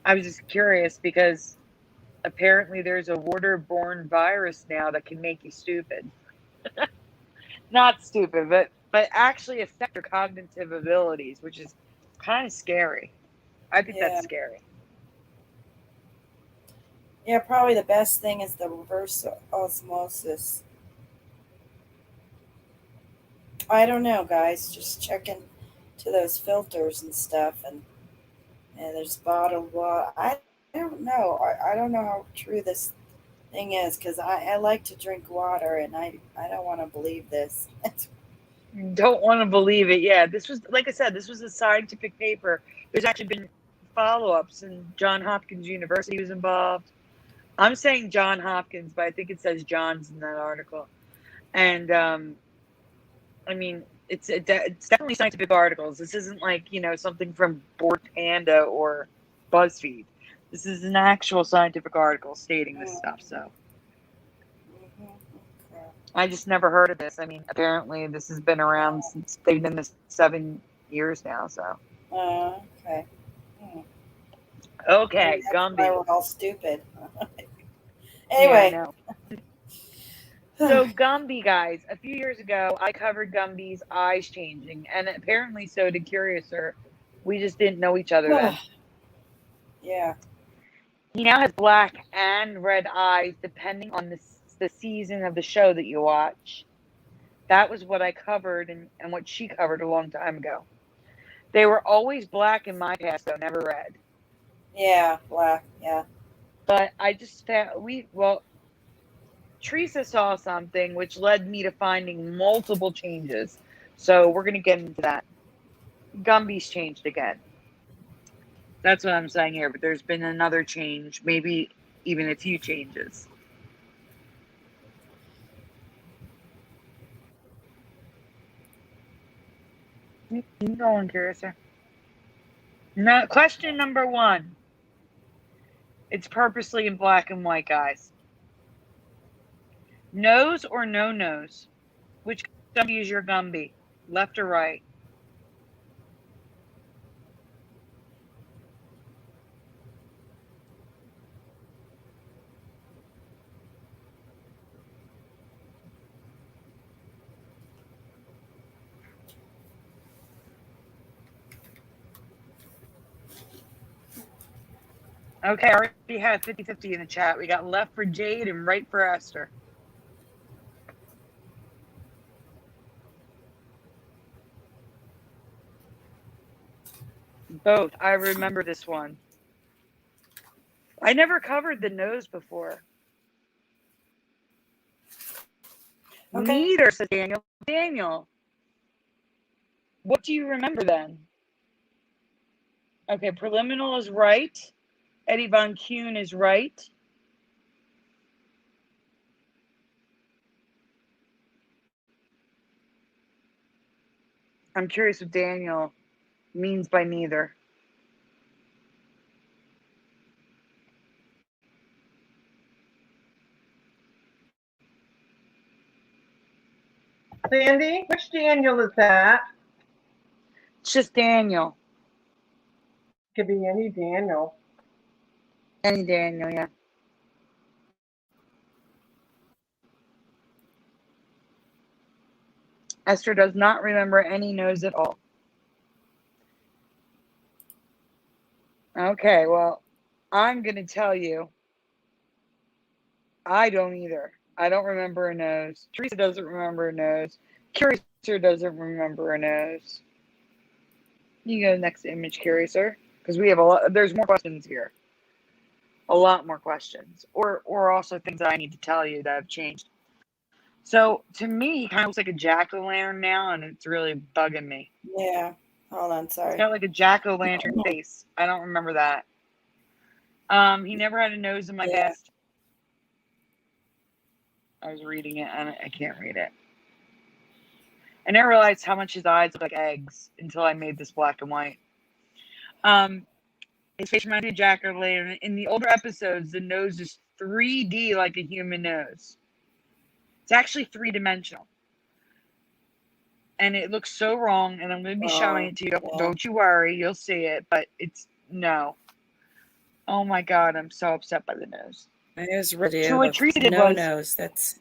I was just curious because apparently there's a waterborne virus now that can make you stupid. Not stupid, but actually affect your cognitive abilities, which is kind of scary. I think that's yeah, scary. yeah. Probably the best thing is the reverse osmosis. I don't know, guys. Just checking to those filters and stuff, and there's bottled water. I don't know. I don't know how true this thing is because I like to drink water, and I don't want to believe this. Don't want to believe it. Yeah, this was, like I said, this was a scientific paper. There's actually been follow-ups, and John Hopkins University was involved. I'm saying John Hopkins, but I think it says John's in that article. And I mean, it's definitely scientific articles. This isn't like, something from Bored Panda or BuzzFeed. This is an actual scientific article stating this stuff. So Mhm. Okay. I just never heard of this. I mean, apparently this has been around since they've been this 7 years now. So Okay. Hmm. Maybe okay, that's why we're Gumby. all stupid. Yeah, I Anyway, know. So Gumby, guys, a few years ago, I covered Gumby's eyes changing, and apparently so did Curiouser. We just didn't know each other then. yeah, He now has black and red eyes, depending on the season of the show that you watch. That was what I covered and what she covered a long time ago. They were always black in my past, though, never red. yeah, black, yeah. But I just found Teresa saw something which led me to finding multiple changes. So we're gonna get into that. Gumby's changed again. That's what I'm saying here, but there's been another change, maybe even a few changes. Keep going, Curiouser. No, question number 1. It's purposely in black and white, guys. Nose or no nose? Which Gumby is your Gumby? Left or right? Okay, I already had 50-50 in the chat. We got left for Jade and right for Esther. Both. I remember this one. I never covered the nose before. Okay. Neither, says Daniel. Daniel, what do you remember then? Okay, preliminal is right. Eddie Von Kuhn is right. I'm curious what Daniel means by neither. Sandy, which Daniel is that? It's just Daniel. Could be any Daniel. Any Daniel, yeah. Esther does not remember any nose at all. Okay, well, I'm going to tell you, I don't either. I don't remember a nose. Teresa doesn't remember a nose. Curiouser doesn't remember a nose. You go to the next image, Curiouser, because we have a lot. There's more questions here. A lot more questions, or also things that I need to tell you that have changed. So to me, he kind of looks like a jack-o'-lantern now, and it's really bugging me. Yeah. Hold on. It's Sorry. got like a jack-o'-lantern face. I don't remember that. He never had a nose in my past. I was reading it, and I can't read it. I never realized how much his eyes look like eggs until I made this black and white. His face reminds me of jack-o'-lantern. In the older episodes, the nose is 3D like a human nose. It's actually three-dimensional. And it looks so wrong, and I'm going to be showing it to you. Yeah. Don't you worry, you'll see it, but it's no. Oh my God, I'm so upset by the nose. Nose ready. So what Teresa did no was nose. That's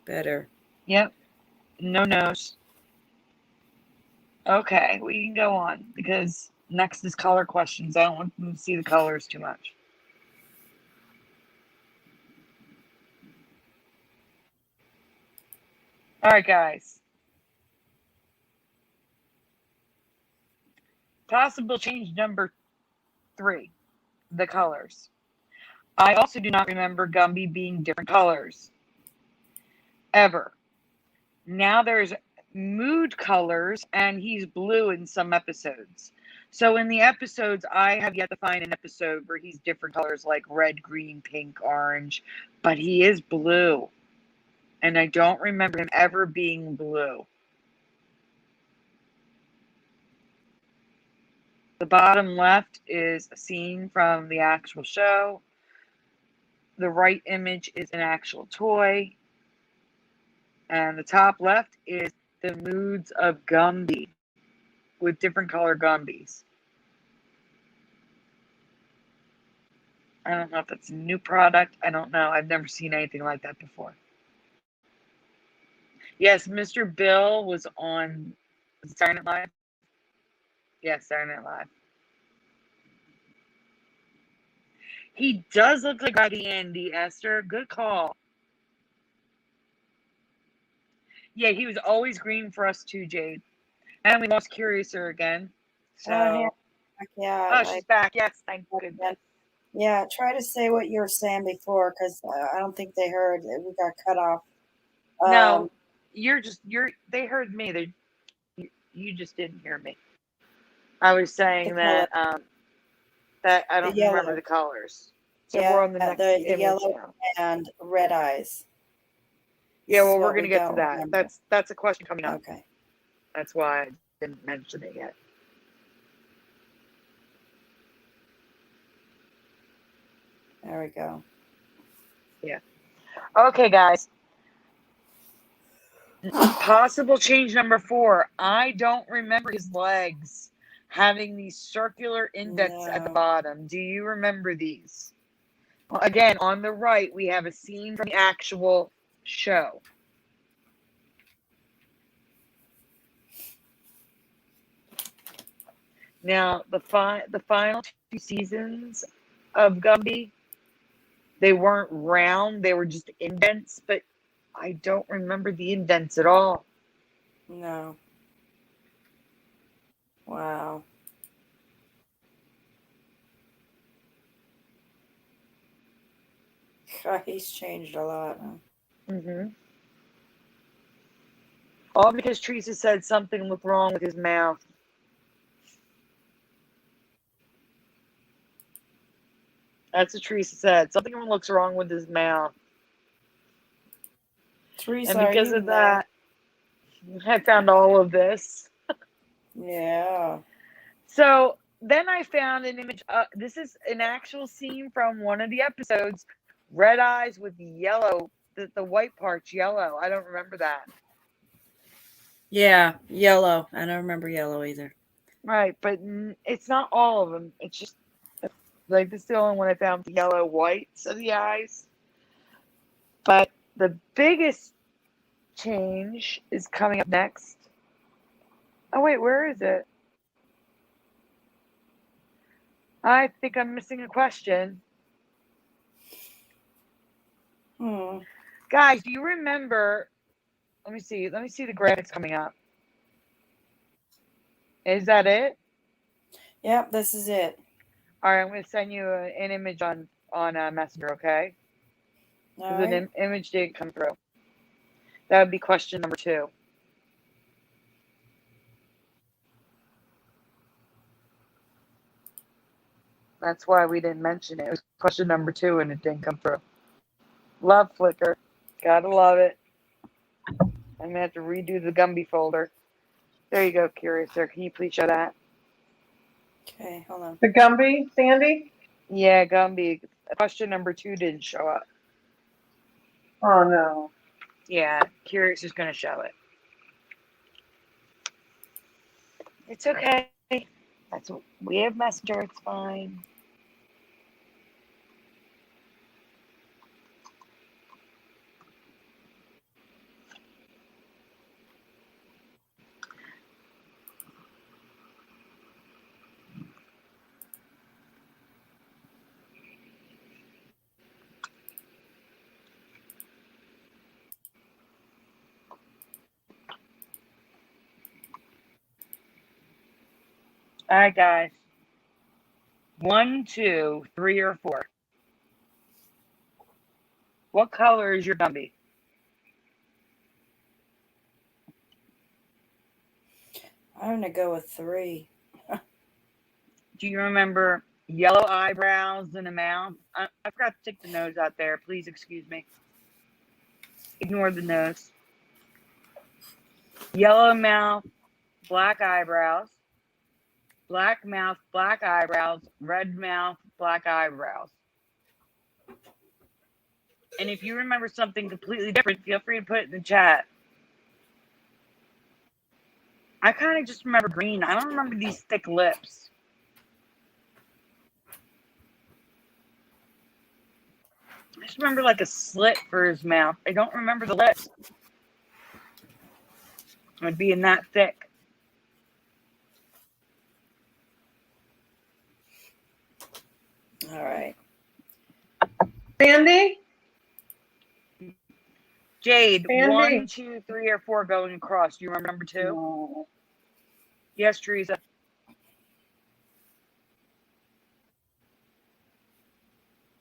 better. Yep, no nose. Okay, we can go on because next is color questions. I don't want them to see the colors too much. All right, guys. Possible change number 3, the colors. I also do not remember Gumby being different colors. Ever. Now there's mood colors, and he's blue in some episodes. So in the episodes, I have yet to find an episode where he's different colors like red, green, pink, orange, but he is blue. And I don't remember him ever being blue. The bottom left is a scene from the actual show. The right image is an actual toy. And the top left is the moods of Gumby with different color Gumbies. I don't know if that's a new product. I don't know. I've never seen anything like that before. Yes, Mr. Bill was on Saturday Night Live. Yes, Saturday Night Live. He does look like Raggedy Andy, Esther. Good call. Yeah, he was always green for us too, Jade. And we lost Curiouser again. So, Yeah. she's back. Yes, thank goodness. Yeah, try to say what you were saying before, because I don't think they heard. We got cut off. No, they heard me. You just didn't hear me. I was saying that that I don't remember the colors. So we're on the next image the yellow now. and red eyes. Yeah, well, we're going to get to that. Remember. That's a question coming up. Okay. That's why I didn't mention it yet. There we go. Yeah. Okay, guys. Possible change number 4. I don't remember his legs having these circular indents at the bottom. Do you remember these? Well, again, on the right, we have a scene from the actual show. Now, the final 2 seasons of Gumby, they weren't round. They were just indents, but I don't remember the indents at all. No. Wow. God, he's changed a lot. Mm-hmm. All because Teresa said something looked wrong with his mouth. That's what Teresa said. Something looks wrong with his mouth. And Teresa, are because you of there? that, I found all of this. Yeah. So then I found an image. This is an actual scene from one of the episodes. Red eyes with yellow, the white part's yellow. I don't remember that. Yeah, yellow. I don't remember yellow either. Right, but it's not all of them. It's just like this is the only one I found with yellow whites of the eyes. But the biggest change is coming up next. Oh wait, where is it? I think I'm missing a question. Guys, do you remember? Let me see. Let me see the graphics coming up. Is that it? Yep, this is it. All right, I'm going to send you an image on Messenger, okay? All Because right. an image didn't come through. That would be question number 2. That's why we didn't mention it. It was question number 2 and it didn't come through. Love Flickr. Gotta love it. I'm going to have to redo the Gumby folder. There you go, Curious Sir. Can you please show that? Okay, hold on. The Gumby, Sandy? Yeah, Gumby. Question number 2 didn't show up. Oh, no. Yeah, Curious is going to show it. It's okay. That's what we have Messenger. It's fine. All right, guys. 1, 2, 3, or 4. What color is your Gumby? I'm going to go with 3. Do you remember yellow eyebrows and a mouth? I forgot to take the nose out there. Please excuse me. Ignore the nose. Yellow mouth, black eyebrows. Black mouth, black eyebrows. Red mouth, black eyebrows. And if you remember something completely different, feel free to put it in the chat. I kind of just remember green. I don't remember these thick lips. I just remember like a slit for his mouth. I don't remember the lips. It being that thick. All right. Sandy? Jade, Sandy? 1, 2, 3, or 4 going across. Do you remember number 2? No. Yes, Teresa.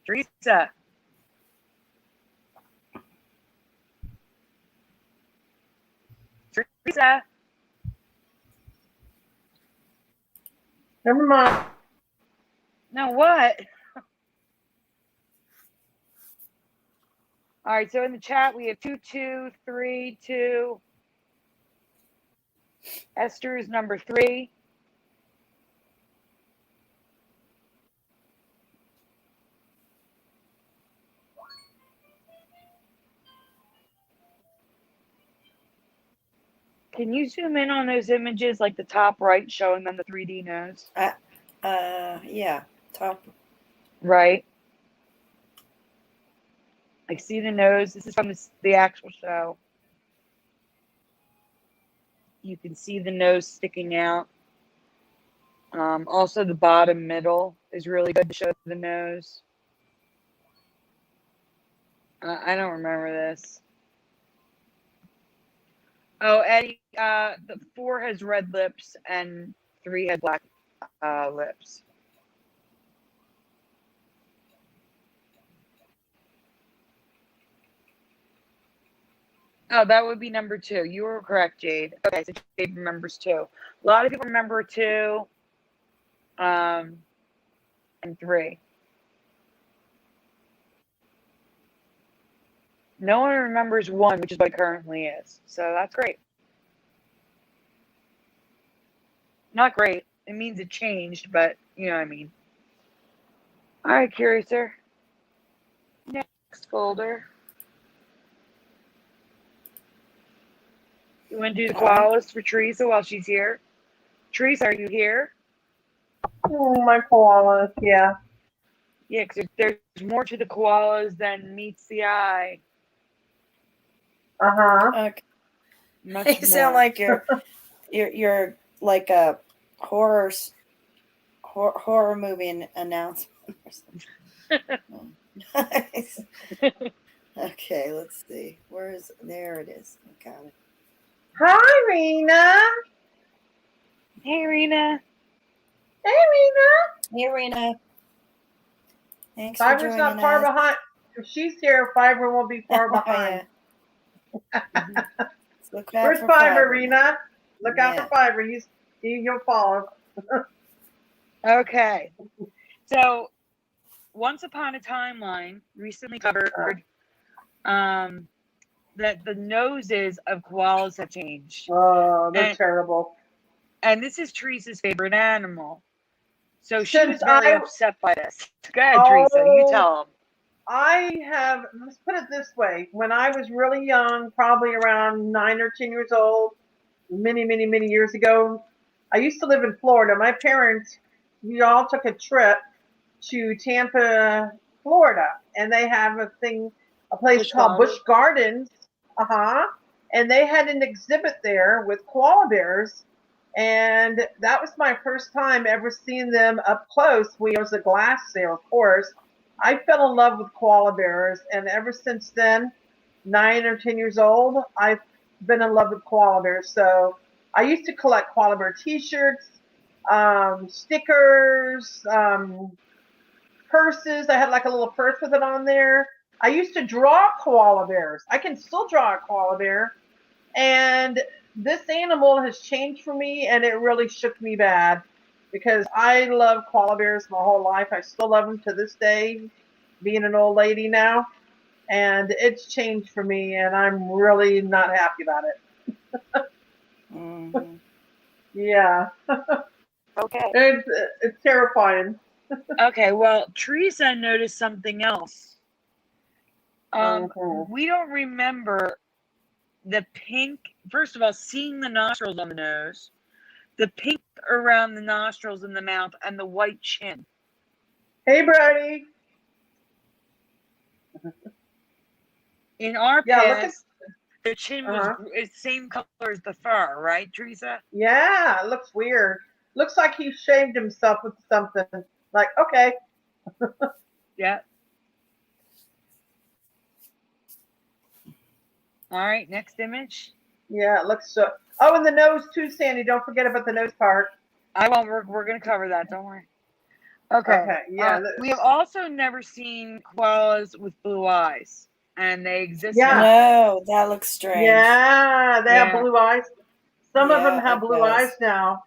Teresa. Teresa. Never mind. No, what? All right, so in the chat we have 2, 2, 3, 2. Esther is number 3. Can you zoom in on those images, like the top right, showing them the 3D nose? Yeah, top. Right. Like, see the nose? This is from the actual show. You can see the nose sticking out. Also, the bottom middle is really good to show the nose. I don't remember this. Oh, Eddie, the 4 has red lips and 3 has black lips. Oh, that would be number 2. You were correct, Jade. Okay, so Jade remembers 2. A lot of people remember 2 and 3. No one remembers 1, which is what it currently is. So that's great. Not great. It means it changed, but you know what I mean. All right, Curiouser. Next folder. You want to do the koalas for Teresa while she's here? Teresa, are you here? Oh, my koalas, yeah. Yeah, because there's more to the koalas than meets the eye. Uh-huh. Okay. Much You sound more. like you're like a horror movie announcement or something. Okay, let's see. There it is. I got it. Hi, Rena. Hey, Rena. Hey, Rena. Hey, Rena. Thanks for Fiver's not joining far us. behind. If she's here, Fiver won't be far behind. Let's look out Where's for Fiver, Fiverr. Rena? Look out for Fiver. He'll follow. Okay. So, once upon a timeline recently covered that the noses of koalas have changed. Oh, they're terrible. And this is Teresa's favorite animal. So she was very upset by this. Go ahead, Teresa. You tell them. Let's put it this way. When I was really young, probably around 9 or 10 years old, many, many, many years ago, I used to live in Florida. My parents, we all took a trip to Tampa, Florida, and they have a place called Busch Gardens. And they had an exhibit there with koala bears. And that was my first time ever seeing them up close. There was a glass there, of course. I fell in love with koala bears, and ever since then, 9 or 10 years old, I've been in love with koala bears. So I used to collect koala bear T-shirts, stickers, purses. I had like a little purse with it on there. I used to draw koala bears. I can still draw a koala bear. And this animal has changed for me, and it really shook me bad because I love koala bears my whole life. I still love them to this day, being an old lady now. And it's changed for me, and I'm really not happy about it. Mm-hmm. Yeah. Okay. It's terrifying. Okay, well, Teresa noticed something else. We don't remember the pink, first of all, seeing the nostrils on the nose, the pink around the nostrils and the mouth, and the white chin. Hey, Brody. In our past, the chin was the same color as the fur, right, Teresa? Yeah, it looks weird. Looks like he shaved himself with something. Like, okay. Yeah. All right, next image. Yeah, it looks so. Oh, and the nose too, Sandy. Don't forget about the nose part. I won't. We're going to cover that. Don't worry. Okay. Yeah. We have also never seen koalas with blue eyes, and they exist. Yeah. No, that looks strange. Yeah, they have blue eyes. Some of them have blue eyes now.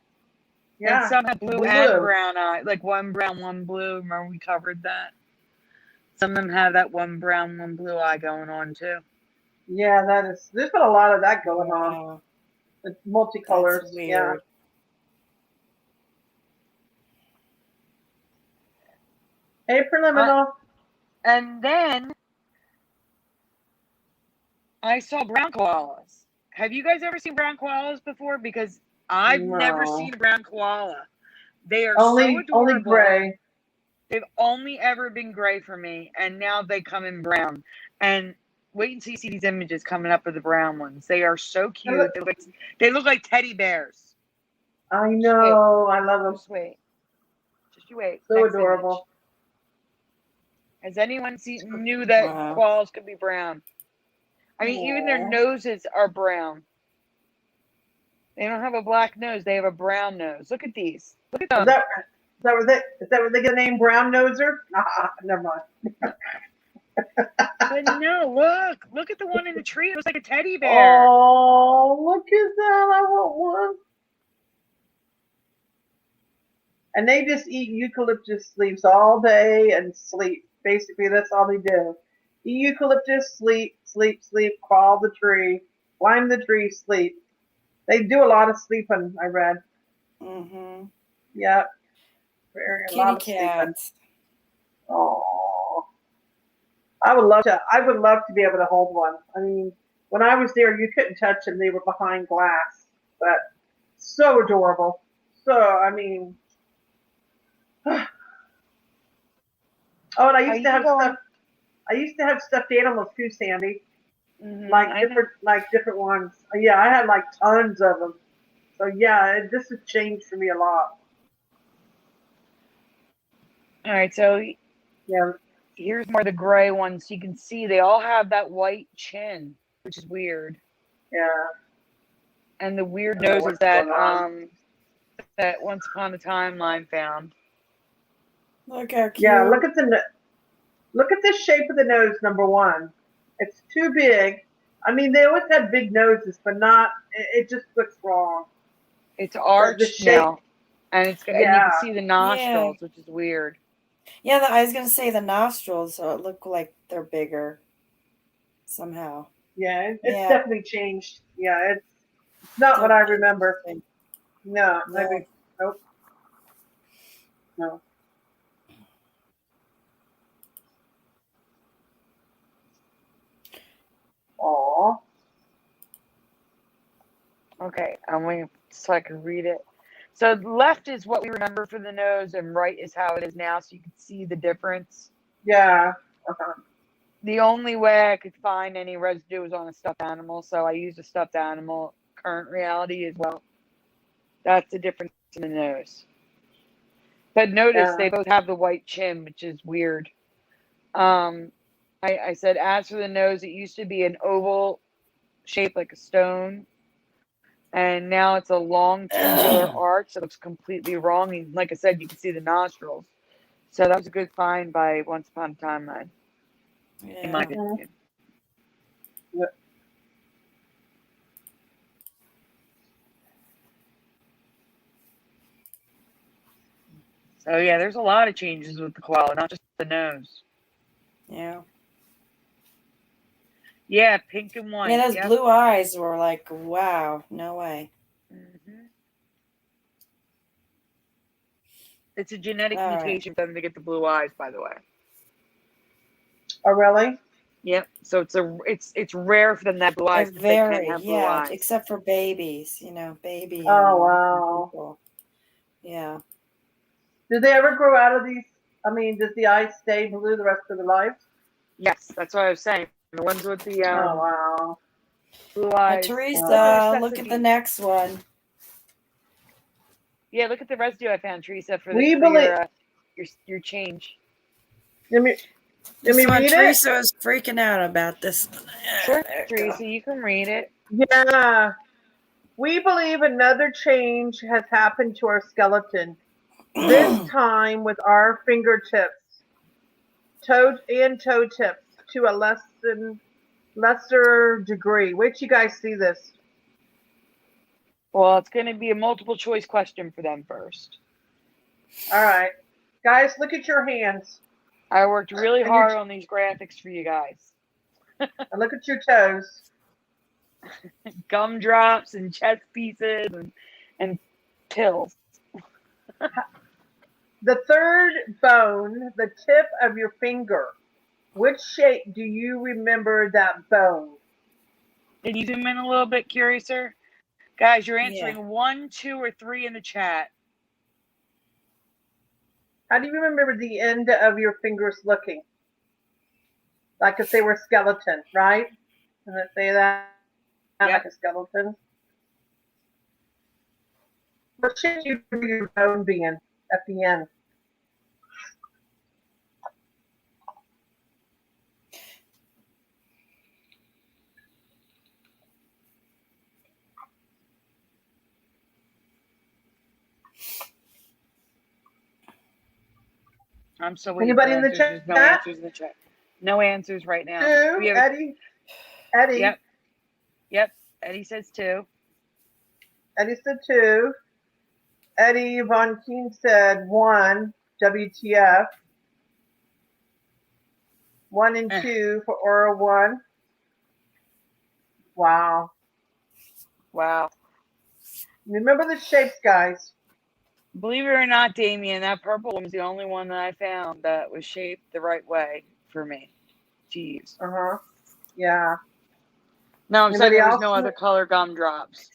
Yeah. And some have blue and brown eyes, like one brown, one blue. Remember we covered that? Some of them have that one brown, one blue eye going on too. Yeah, there's been a lot of that going on. It's multicolors. That's weird. Yeah. Hey, preliminal. And then I saw brown koalas. Have you guys ever seen brown koalas before? Because I've never seen a brown koala. They are so adorable. Only gray. They've only ever been gray for me, and now they come in brown. And wait until you see these images coming up of the brown ones. They are so cute. They look like teddy bears. I know. I love them. Just wait. Just you wait. So next adorable. Image. Has anyone knew that koalas could be brown? I mean, even their noses are brown. They don't have a black nose. They have a brown nose. Look at these. Look at them. Is that where they get the name brown noser? Never mind. But no, look at the one in the tree. It was like a teddy bear. Oh, look at that. I want one. And they just eat eucalyptus leaves all day and sleep. Basically, that's all they do. Eat eucalyptus, sleep, sleep, sleep, crawl the tree, climb the tree, sleep. They do a lot of sleeping, I read. Mm-hmm. Yeah, very a Kitty lot of sleeping. cats. Oh, I would love to be able to hold one. I mean, when I was there, you couldn't touch them; they were behind glass. But so adorable. So I mean, oh, and I Are used to you have stuff. going? I used to have stuffed animals too, Sandy. I know. Like different ones. Yeah, I had like tons of them. So yeah, this has changed for me a lot. All right, so Yeah, here's more of the gray ones. You can see they all have that white chin, which is weird, yeah. and the weird I don't know noses what's going on. that Once Upon a Timeline found. Look how Yeah, cute. look at the shape of the nose. Number one, it's too big. I mean, they always had big noses, but not. It just looks wrong. It's The arched shape. now, and you Yeah, can see the Yeah. nostrils, which is weird. Yeah, I was gonna say the nostrils look like they're bigger somehow. yeah. It's Yeah, definitely changed. Yeah, it's not what they're I remember. interesting. No, Yeah. maybe. Nope. No. Aw. Okay, I'm waiting so I can read it. So left is what we remember for the nose, and right is how it is now, so you can see the difference. Yeah. Uh-huh. The only way I could find any residue was on a stuffed animal, so I used a stuffed animal. Current reality as well. That's the difference in the nose. But notice Yeah. they both have the white chin, which is weird. Um, I said, as for the nose, it used to be an oval shaped like a stone, and now it's a long tubular arch that looks completely wrong. And like I said, you can see the nostrils. So that was a good find by Once Upon a Timeline, in my Yeah. Mhm. opinion. Yeah. So yeah, there's a lot of changes with the koala, not just the nose. Yeah. Yeah, pink and Yeah, white. those Yep. blue eyes were like, wow, no way. Hmm. It's a genetic All right. mutation for them to get the blue eyes, by the way. Oh, really? Yep. So it's rare for them to have blue eyes They're because they can very, have blue yeah, eyes. except for babies, baby Oh, animals and wow. people. Yeah. Do they ever grow out of these? I mean, does the eye stay blue the rest of their life? Yes, that's what I was saying. The ones with the Oh, wow. blue Now, eyes, those are Teresa, sets look of at the genes. next one. Yeah, look at the residue I found, Teresa, We for believe. your change. Let me let This me one, read it. Teresa was freaking out about this. Sure, There you go. Teresa, you can read it. Yeah. We believe another change has happened to our skeleton. This time with our fingertips, toe tips to a lesser degree. Wait till you guys see this. Well, it's going to be a multiple choice question for them first. All right, guys, look at your hands I worked really and hard on these graphics for you guys. and look at your toes. Gumdrops and chess pieces and pills. The third bone, the tip of your finger. Which shape do you remember that bone? Can you zoom in a little bit, Curiouser? Guys, you're Yeah. answering 1, 2, or 3 in the chat. How do you remember the end of your fingers looking? Like if they were skeleton, right? Does it say that? Yep. Like a skeleton? What should you remember your bone being at the end? I'm still waiting for Anybody in the answers. There's no chat? answers in the chat. No answers right now. Two. We have Eddie. Eddie. yep. Yep. Eddie says 2. Eddie said 2. Eddie Von Keen said 1. WTF. 1 and 2 for Aura 1. Wow. Wow. Remember the shapes, guys. Believe it or not, Damien, that purple one was the only one that I found that was shaped the right way for me to use. Yeah. No, I'm saying Anybody there was else? no other color gumdrops.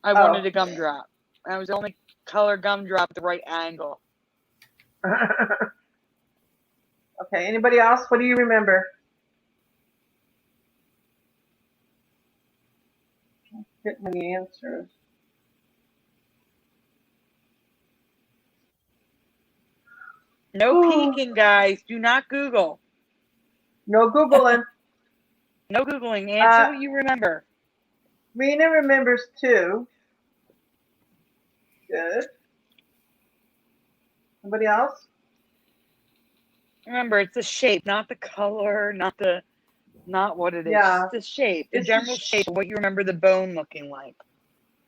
I wanted a gumdrop. That was the only color gumdrop at the right angle. Okay. Anybody else? What do you remember? Get many answers. No peeking, guys. Do not Google. No Googling. No Googling. Answer what you remember. Rena remembers 2. Good. Anybody else? Remember, it's the shape, not the color, not what it is. Yeah. It's the shape, the It's general shape of what you remember the bone looking like.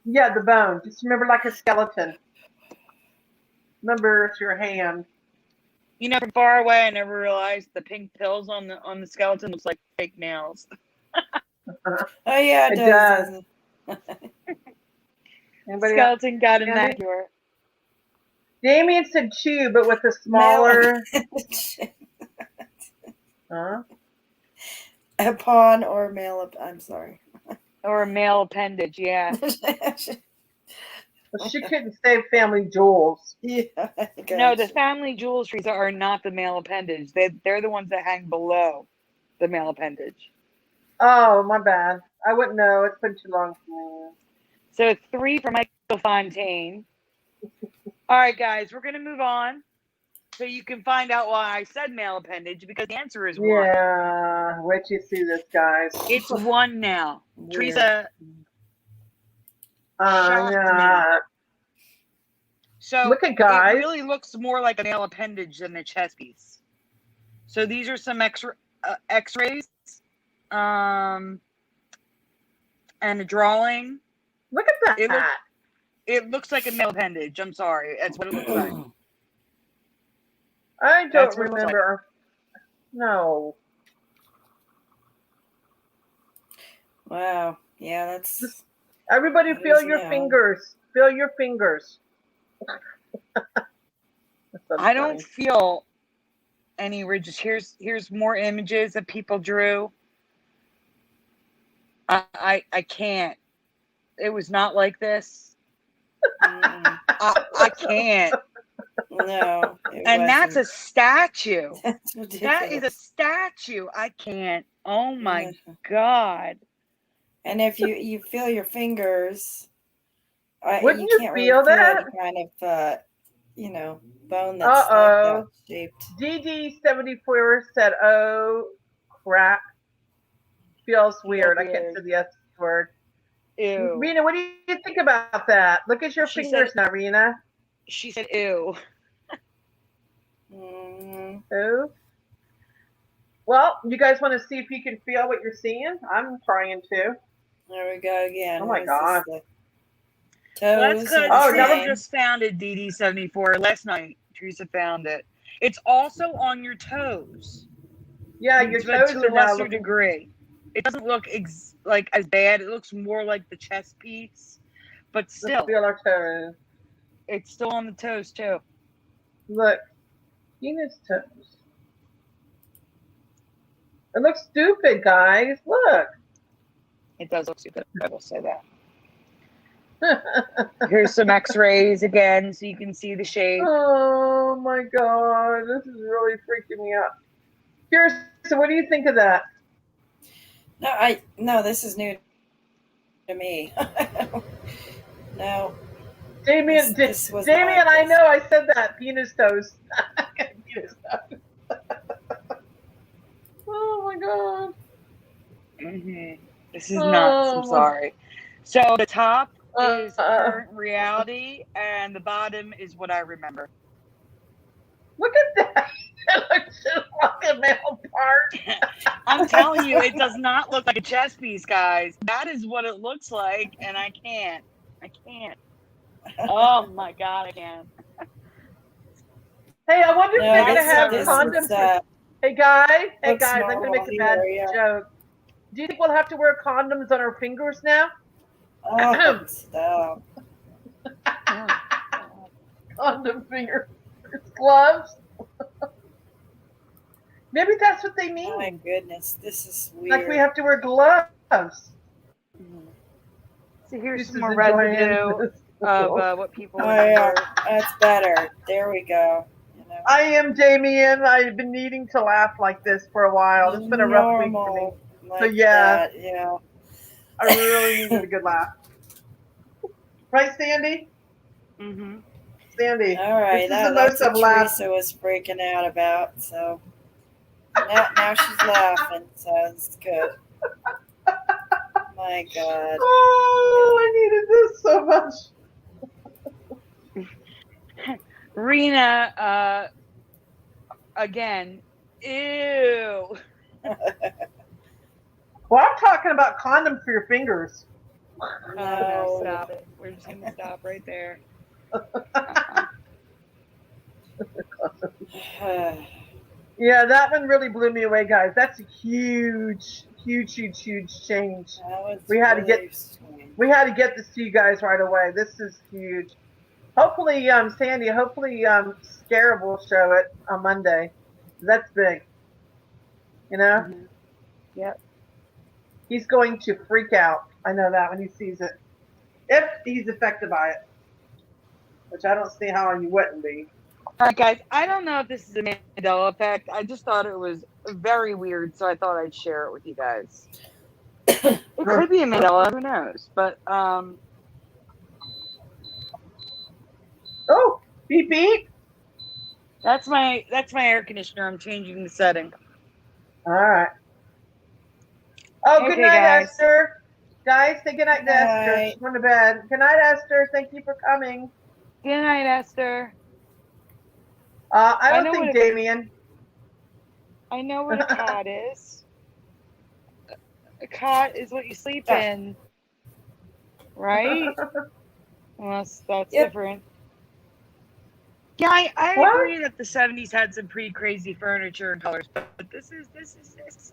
Yeah, the bone. Just remember like a skeleton. Remember it's your hand. You know, from far away, I never realized the pink pills on the skeleton looks like fake nails. Oh yeah, it does. Anybody Skeleton else? got a manicure. Damien said 2, but with a smaller. A pawn or male. I'm sorry. Or a male appendage, yeah. Well, she couldn't save family jewels. Yeah. No, the family jewel trees are not the male appendage. They're the ones that hang below the male appendage. Oh, my bad. I wouldn't know. It's been too long for me. So 3 for Michael Fontaine. All right, guys, we're going to move on so you can find out why I said male appendage, because the answer is 1. Yeah. Wait till you see this, guys. It's 1 now. Weird. Teresa shocked me. So look at guys. It really looks more like a male appendage than a chest piece. So these are some X-rays, and a drawing. Look at that. It looks like a male appendage. I'm sorry. That's what it looks like. I don't remember. No. Wow. Yeah, that's. Everybody feel your fingers. Feel your fingers. I don't feel any ridges. Here's more images that people drew. I can't. It was not like this. I can't. No. And that's a statue. That's ridiculous. That is a statue. I can't. Oh my God. And if you feel your fingers, wouldn't you you can't feel really that? feel any kind of, bone that's like that shaped. DD74 said, "Oh crap, feels weird." I can't say the S word. Ew. Rena, what do you think about that? Look at your fingers now, Rena. She said, "Ew." Ew. Well, you guys want to see if you can feel what you're seeing? I'm trying to. There we go again. Oh my God. Toes. Teresa just found it, DD74 last night. Teresa found it. It's also on your toes. Yeah, your toes to are a lesser degree. It doesn't look like as bad. It looks more like the chest piece, but still. Let's feel our toes. It's still on the toes too. Look, penis toes. It looks stupid, guys. Look. It does look stupid. I will say that. Here's some X-rays again, so you can see the shape. Oh my God, this is really freaking me out. Curious, so what do you think of that? No, this is new to me. No. Damien, Damien, I know I said that. Penis toes. Penis toes. Oh my God. This is nuts. I'm sorry. So the top is current reality, and the bottom is what I remember. Look at that. It looks just like a male part. I'm telling you, it does not look like a chess piece, guys. That is what it looks like, and I can't. I can't. Oh my god, I can't. Hey, I wonder if No, they're gonna That's have this her. is condoms for. Hey guys, looks I'm gonna normal make a bad here. Yeah. joke. Do you think we'll have to wear condoms on our fingers now? Oh, stop. Oh, Condom fingers, gloves. Maybe that's what they Oh my mean. goodness, this is Like we weird. have to wear gloves. so here's This some is more enjoying residue this. of what people Oh yeah, remember. that's better. There we go. You know, I am Damien. I've been needing to laugh like this for a while. It's been a rough week for me. normal So like yeah, that. Yeah. I really needed a good laugh. Right, Sandy? Mm-hmm. Sandy, All this right, is the that's most what I've laughed. Teresa was freaking out about. So now she's laughing. So it's good. My God. Oh, I needed this so much. Rena, again. Ew. Well, I'm talking about condoms for your fingers. Oh no, No. stop it. We're just gonna stop right there. Uh-uh. Yeah, that one really blew me away, guys. That's a huge, huge, huge, huge change. That was We had to get really strange. this to you guys right away. This is huge. Hopefully, Sandy. Hopefully, Scarab will show it on Monday. That's big. You know, Mm-hmm. Yep. he's going to freak out. I know that when he sees it, if he's affected by it, which I don't see how he wouldn't be. All right, guys. I don't know if this is a Mandela effect. I just thought it was very weird, so I thought I'd share it with you guys. It could be a Mandela. Who knows? But Oh, beep beep. that's my air conditioner. I'm changing the setting. All right. Oh, good Okay, night, guys. Esther. Guys, say good night to Esther. Night. She's going to bed. Good night, Esther. Thank you for coming. Good night, Esther. I I don't know what think Damien. a cot is. A cot is what you sleep in, right? Unless that's Yep. different. Yeah, I What? agree that the 70s had some pretty crazy furniture and colors, but this is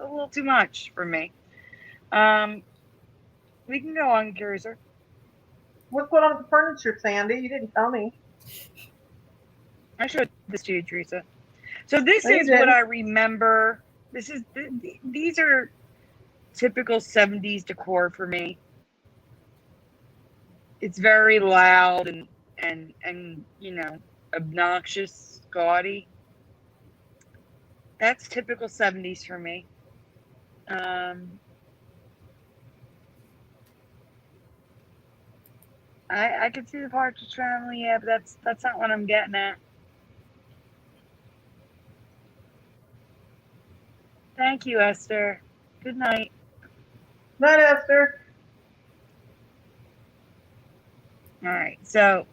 a little too much for me. We can go on, Curiouser. What's going on with the furniture, Sandy? You didn't tell me. I showed this to you, Teresa. So this No, you is what didn't. I remember. These are typical 70s decor for me. It's very loud and obnoxious, gaudy. That's typical 70s for me. I can see the Partridge Family, yeah, but that's not what I'm getting at. Thank you, Esther. Good night. Night, Esther. All right, so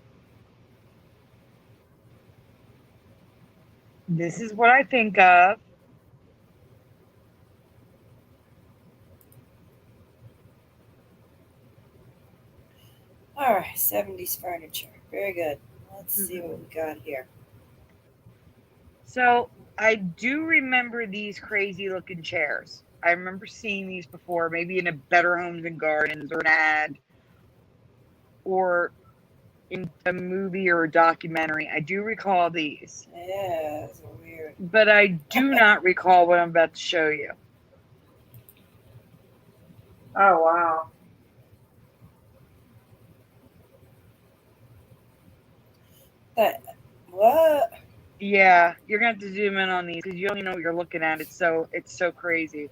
this is what I think of. All right, 70s furniture. Very good. Let's see what we got here. So I do remember these crazy looking chairs. I remember seeing these before, maybe in a Better Homes and Gardens or an ad or in a movie or a documentary. I do recall these, Yeah, that's weird. but I do not recall what I'm about to show you. Oh, wow. That what? Yeah, you're gonna have to zoom in on these because you don't even know what you're looking at. It's so crazy.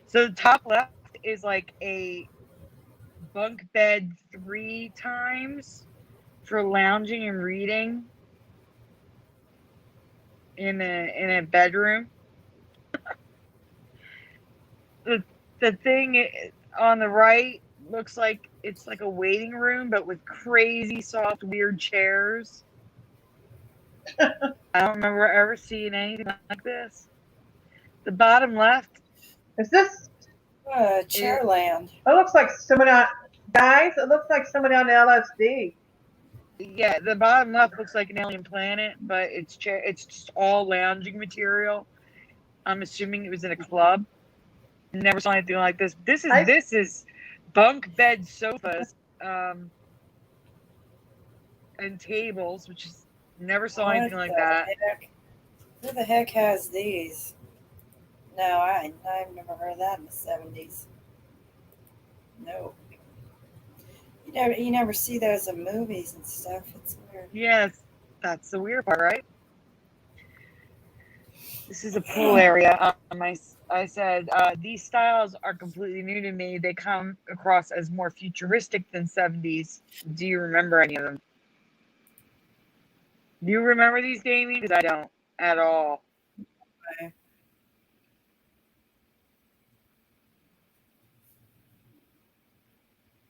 So the top left is like a bunk bed 3 times for lounging and reading in a bedroom. The thing on the right looks like it's like a waiting room, but with crazy soft weird chairs. I don't remember ever seeing anything like this. The bottom left, Is this? it, Chairland. It looks like somebody on. Guys, it looks like somebody on LSD. yeah, the bottom left looks like an alien planet, but it's just all lounging material. I'm assuming it was in a club. Never saw anything like this. I This is bunk bed sofas, and tables, which is never saw What anything like the that. heck? Who the heck has these? No, I've never heard of that in the 70s. No. You never see those in movies and stuff. It's weird. Yes, that's the weird part, right? This is a pool area. I said these styles are completely new to me. They come across as more futuristic than 70s. Do you remember any of them? Do you remember these, Damien? Because I don't at all. Okay.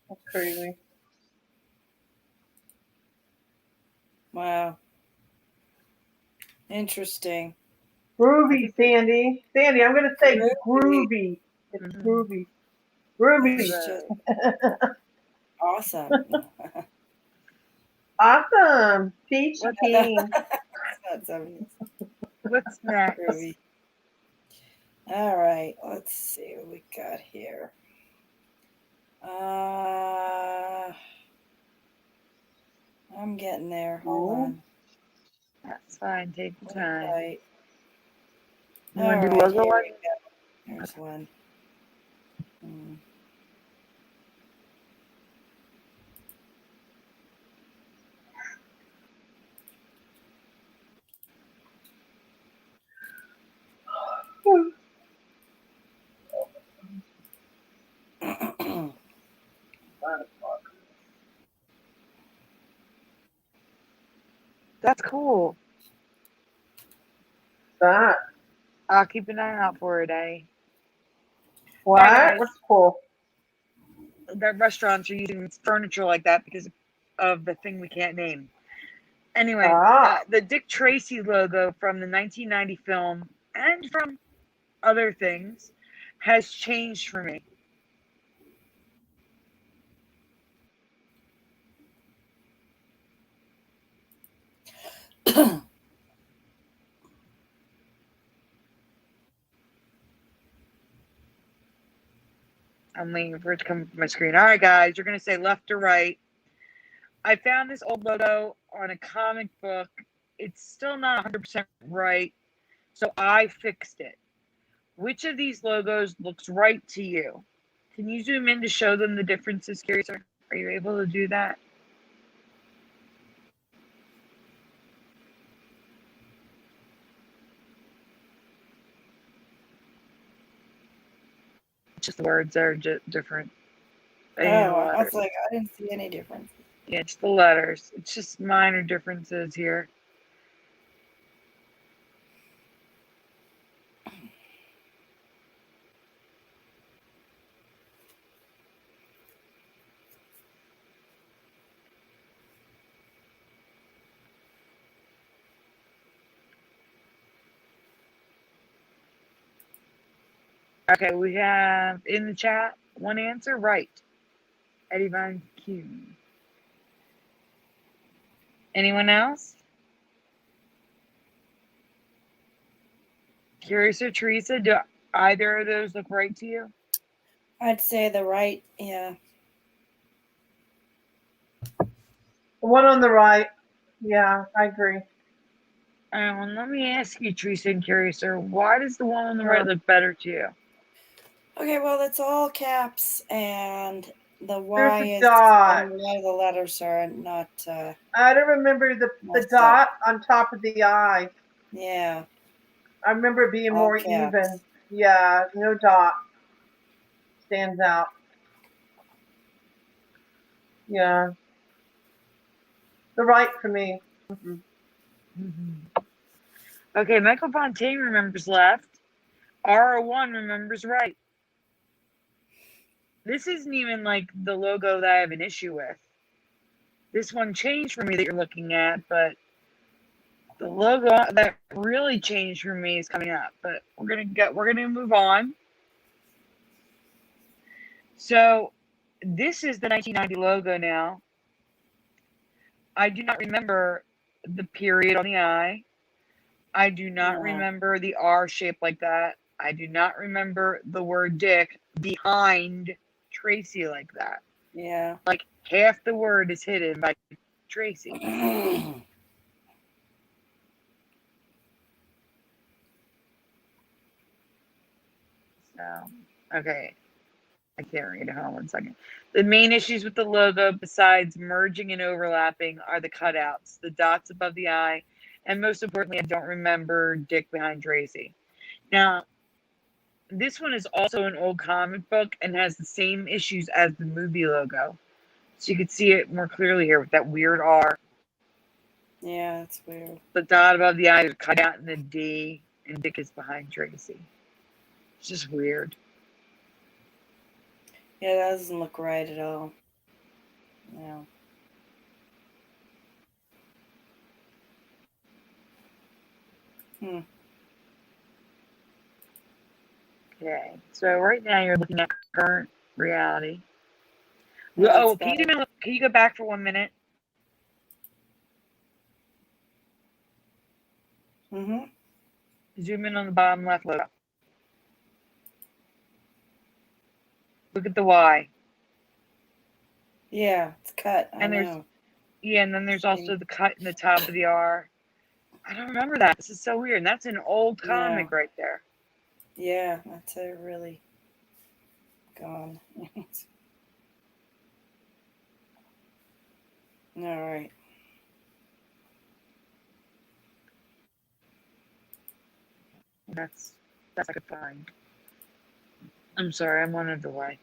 That's crazy. Wow. Interesting. I Groovy, think that, Sandy. Sandy, I'm gonna say Groovy. groovy. It's mhm, groovy. this is Groovy. That's just awesome. Awesome. Peachy what's keen. Not 70s. what's next? Groovy. All right. Let's see what we got here. I'm getting there. Hold Ooh, on. That's fine. Take your Hold time. tight. You All want to do right. logo Here one? we go. Here's one. Hmm. That's cool. that. I'll keep an eye out for it, eh? All right, What? guys. What's cool? The restaurants are using furniture like that because of the thing we can't name. Anyway, Ah. the Dick Tracy logo from the 1990 film and from other things has changed for me. I'm waiting for it to come up on my screen. All right, guys, you're going to say left or right. I found this old logo on a comic book. It's still not 100% right, so I fixed it. Which of these logos looks right to you? Can you zoom in to show them the differences, Curiouser? Are you able to do that? It's just the words are different. Oh, You know, the I was letters. like, I didn't see any difference. Yeah, it's the letters. It's just minor differences here. Okay, we have in the chat one answer right. Eddie Von Kuhn. Anyone else? Curious or Teresa, do either of those look right to you? I'd say the right, yeah. The one on the right. Yeah, I agree. Well, let me ask you, Teresa and Curiouser, why does the one on the right Sure. look better to you? Okay, well, it's all caps, and the There's Y a is, dot. and a lot of the letters are I don't remember the messed up. dot on top of the I. Yeah, I remember it being all more caps. even. Yeah, no dot. Stands out. Yeah. The right for me. Mm-hmm. Okay, Michael Fontaine remembers left. R01 remembers right. This isn't even like the logo that I have an issue with. This one changed for me that you're looking at, but The logo that really changed for me is coming up, but we're gonna move on. So this is the 1990 logo now. I do not remember the period on the I. I do not No. remember the R shape like that. I do not remember the word dick behind Tracy like that. Yeah. Like half the word is hidden by Tracy. So, okay. I can't read it. Hold on 1 second. The main issues with the logo, besides merging and overlapping, are the cutouts, the dots above the eye, and most importantly, I don't remember Dick behind Tracy. Now, this one is also an old comic book and has the same issues as the movie logo. So you can see it more clearly here with that weird R. Yeah, that's weird. The dot above the eye is cut out in the D, and Dick is behind Tracy. It's just weird. Yeah, that doesn't look right at all. No. Hmm. Okay, so right now you're looking at current reality. Oh, Oh, that's can you go back for 1 minute? Mm-hmm. Zoom in on the bottom left logo. Look at the Y. Yeah, it's cut. I And know. then there's also the cut in the top of the R. I don't remember that. This is so weird. And that's an old comic No. right there. Yeah, that's really gone. All right. That's I could find. I'm sorry, I'm on a delay.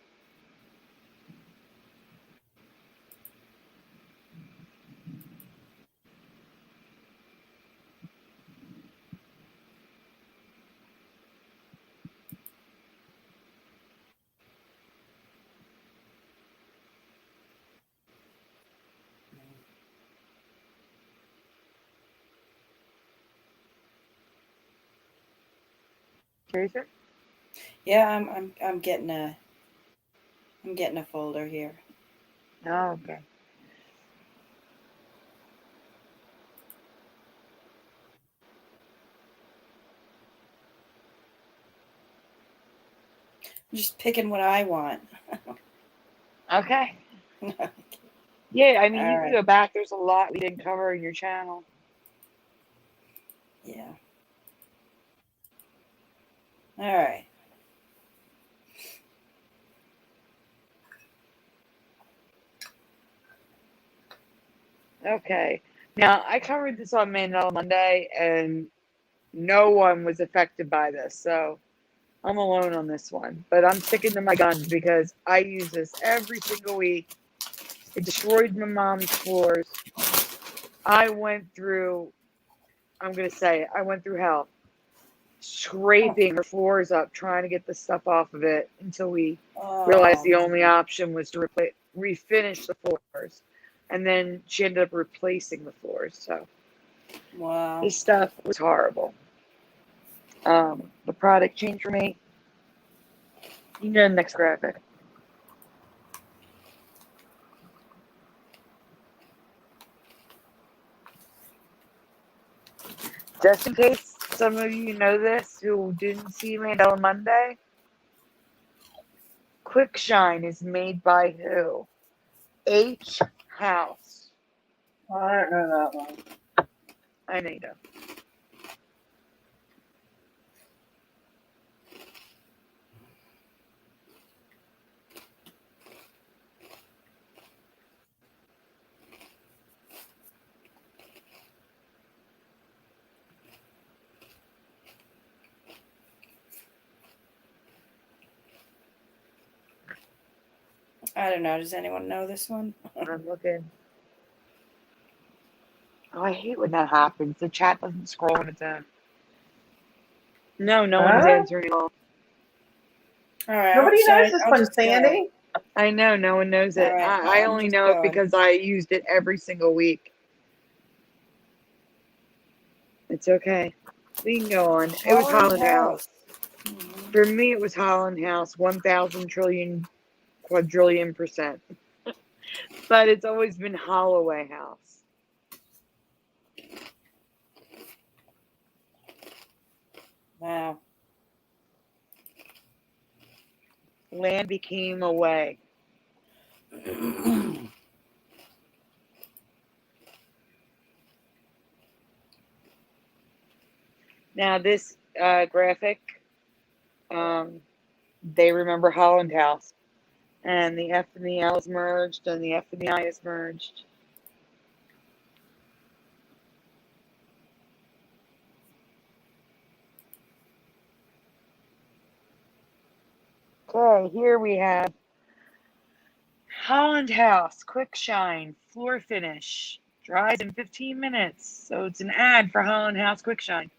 Curiouser? Yeah, I'm getting a folder here. Oh, okay. I'm just picking what I want. Okay. All Yeah, I mean, you can right. go back. There's a lot we didn't cover in your channel. Yeah. All right. Okay. Now, I covered this on Mandela Monday, and no one was affected by this. So I'm alone on this one. But I'm sticking to my guns because I use this every single week. It destroyed my mom's floors. I went through, I'm going to say it, I went through hell scraping her floors up, trying to get the stuff off of it until we realized Oh, the only option was to refinish the floors. And then she ended up replacing the floors. So wow. this stuff was horrible. The product changed for me. You can go to the next graphic. Just in case some of you know this who didn't see Mandela Monday, Quick Shine is made by who? H House. I don't know that one. I know you do. I don't know. Does anyone know this one? I'm looking. Oh, I hate when that happens. The chat doesn't scroll on its own. No one is Huh? answering at all. All right. Nobody So knows this I'll one, just go. Sandy. I know, no one knows All it. right. I I'm only just know it going. because I used it every single week. It's okay. We can go on. It was Holland Holland House. House. Mhm. For me, it was Holland House, 1,000 trillion quadrillion percent. But it's always been Holloway House. Wow. Land became a way. Now, this graphic, um, they remember Holland House. And the F and the L is merged, and the F and the I is merged. Okay, here we have Holland House, quick shine, floor finish, dries in 15 minutes. So it's an ad for Holland House Quick Shine.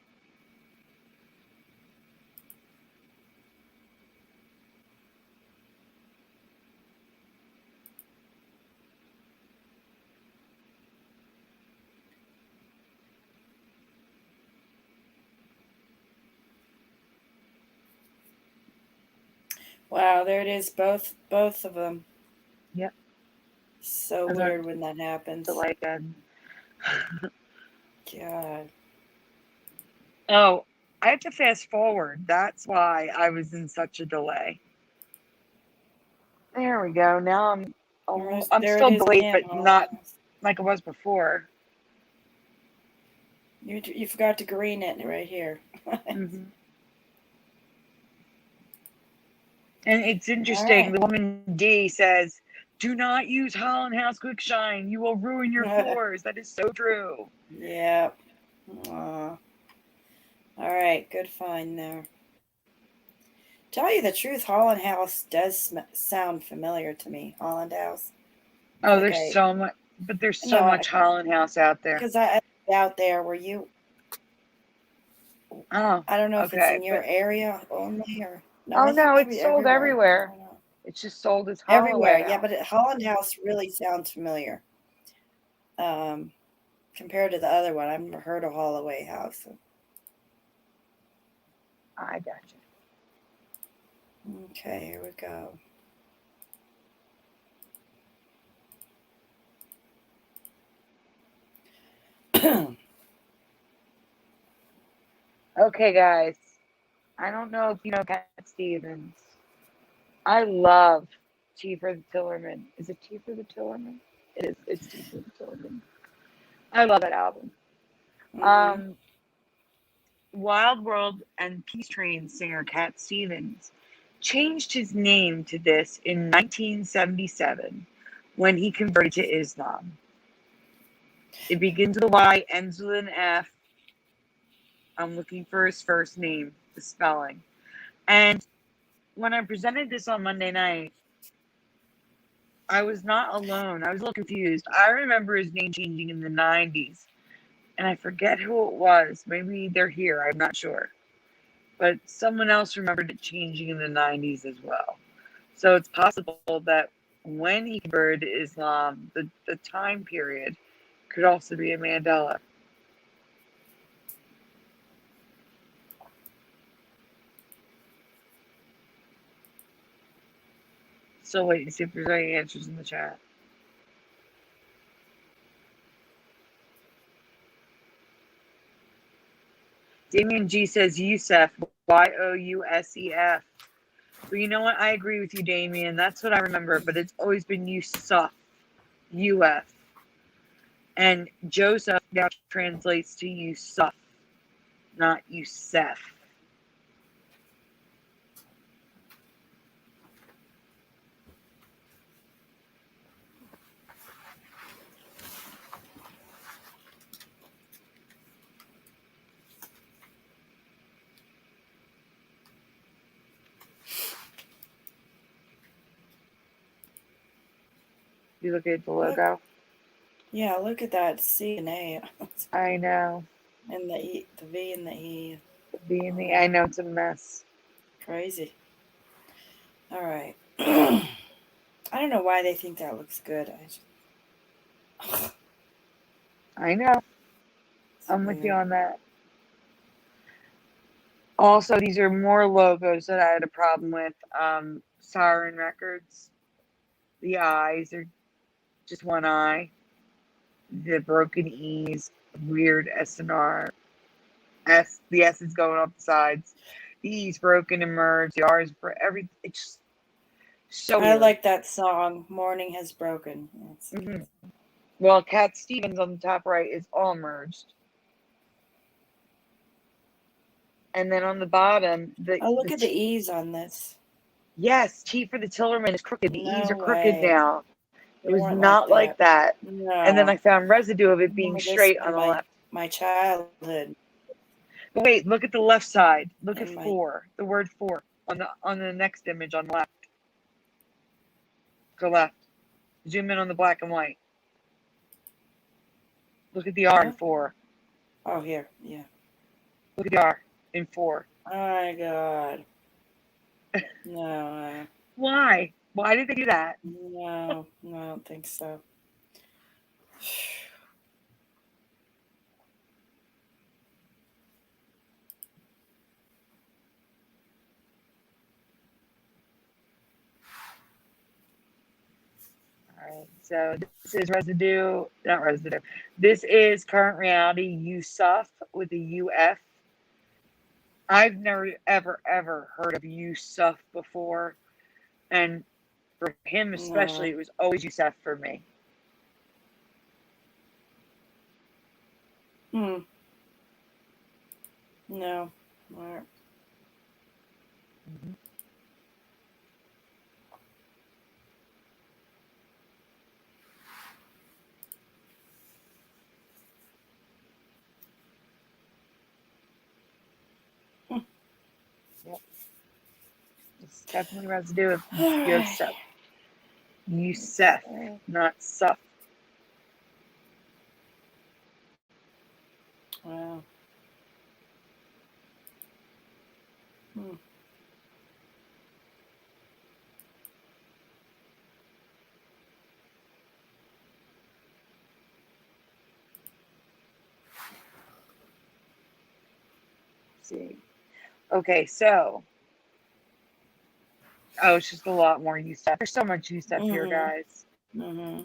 Wow, there it is. Both of them. Yep. So I learned weird when that happens. to like that. God. Oh, I have to fast forward. That's why I was in such a delay. There we go. Now I'm There it still is delayed, again. but Holland not House. like it was before. You forgot to green it right here. Hmm. And it's All interesting. right. The woman D says, "Do not use Holland House Quick Shine. You will ruin your floors." That is so true. Yeah. All right. Good find there. Tell you the truth, Holland House does sound familiar to me. Holland House. Oh, Like there's I so much, but there's so no, much Holland House out there. because I out there where you. Oh, I don't know if it's okay. in your But area only or no. oh I think no, it's maybe sold everywhere. I everywhere. don't know. It's just sold as Everywhere, Holloway yeah, but House. Holland House really sounds familiar. Um, compared to the other one, I've never heard of Holloway House. I got Okay, here we go. you. Okay, guys. I don't know if you know Cat Stevens. I love Tea for the Tillerman. Is it Tea for the Tillerman? It is. It's Tea for the Tillerman. I love that album. Hmm. Um, Wild World and Peace Train singer Cat Stevens changed his name to this in 1977 when he converted to Islam. It begins with a Y, ends with an F. I'm looking for his first name, the spelling. And when I presented this on Monday night, I was not alone. I was a little confused. I remember his name changing in the 90s, and I forget who it was. Maybe they're here. I'm not sure. But someone else remembered it changing in the 90s as well. So it's possible that when he converted to Islam, the time period could also be a Mandela. Still waiting to see if there's any answers in the chat. Damien G says Yusef, Yousef. But you know what? I agree with you, Damien. That's what I remember, but it's always been Yusuf, UF. And Joseph now translates to Yusuf, not Yusef. You look at the Look, logo. yeah, look at that C and A, I know. and the E, the V and the E. I know it's a mess. Crazy. All right. I don't know why they think that looks good. I know. It's I'm with you weird. on that. Also, these are more logos that I had a problem with. Siren Records. The eyes are just one eye. The broken E's, weird S and R. The S is going off the sides. The E's broken and merged. The R is every. It's just so I weird. like that song, Morning Has Broken. Mm-hmm. Well, Cat Stevens on the top right is all merged. And then on the bottom, look at the E's on this. Yes, T for the Tillerman is crooked. The E's are crooked way. now. They It was weren't not like that. No. And then I found residue of it being Remember this straight in on the left. my childhood. But wait, look at the left side. Look at In my- 4. The word 4 on the next image on the left. Go left. Zoom in on the black and white. Look at the R in 4. Oh, here. Yeah. Look at the R in 4. Oh my God. No. Why? Why did they do that? No, I don't think so. Alright, so this is not residue. This is current reality Yusuf with a UF. I've never, ever heard of Yusuf before. And for him especially, it was always Yusuf for me. No. Mm-hmm. Yep. It's definitely residue of Yusuf. Yusuf, not Suf. Wow. See. Okay, so. Oh, it's just a lot more Yusuf. There's so much Yusuf here, guys. Mm-hmm.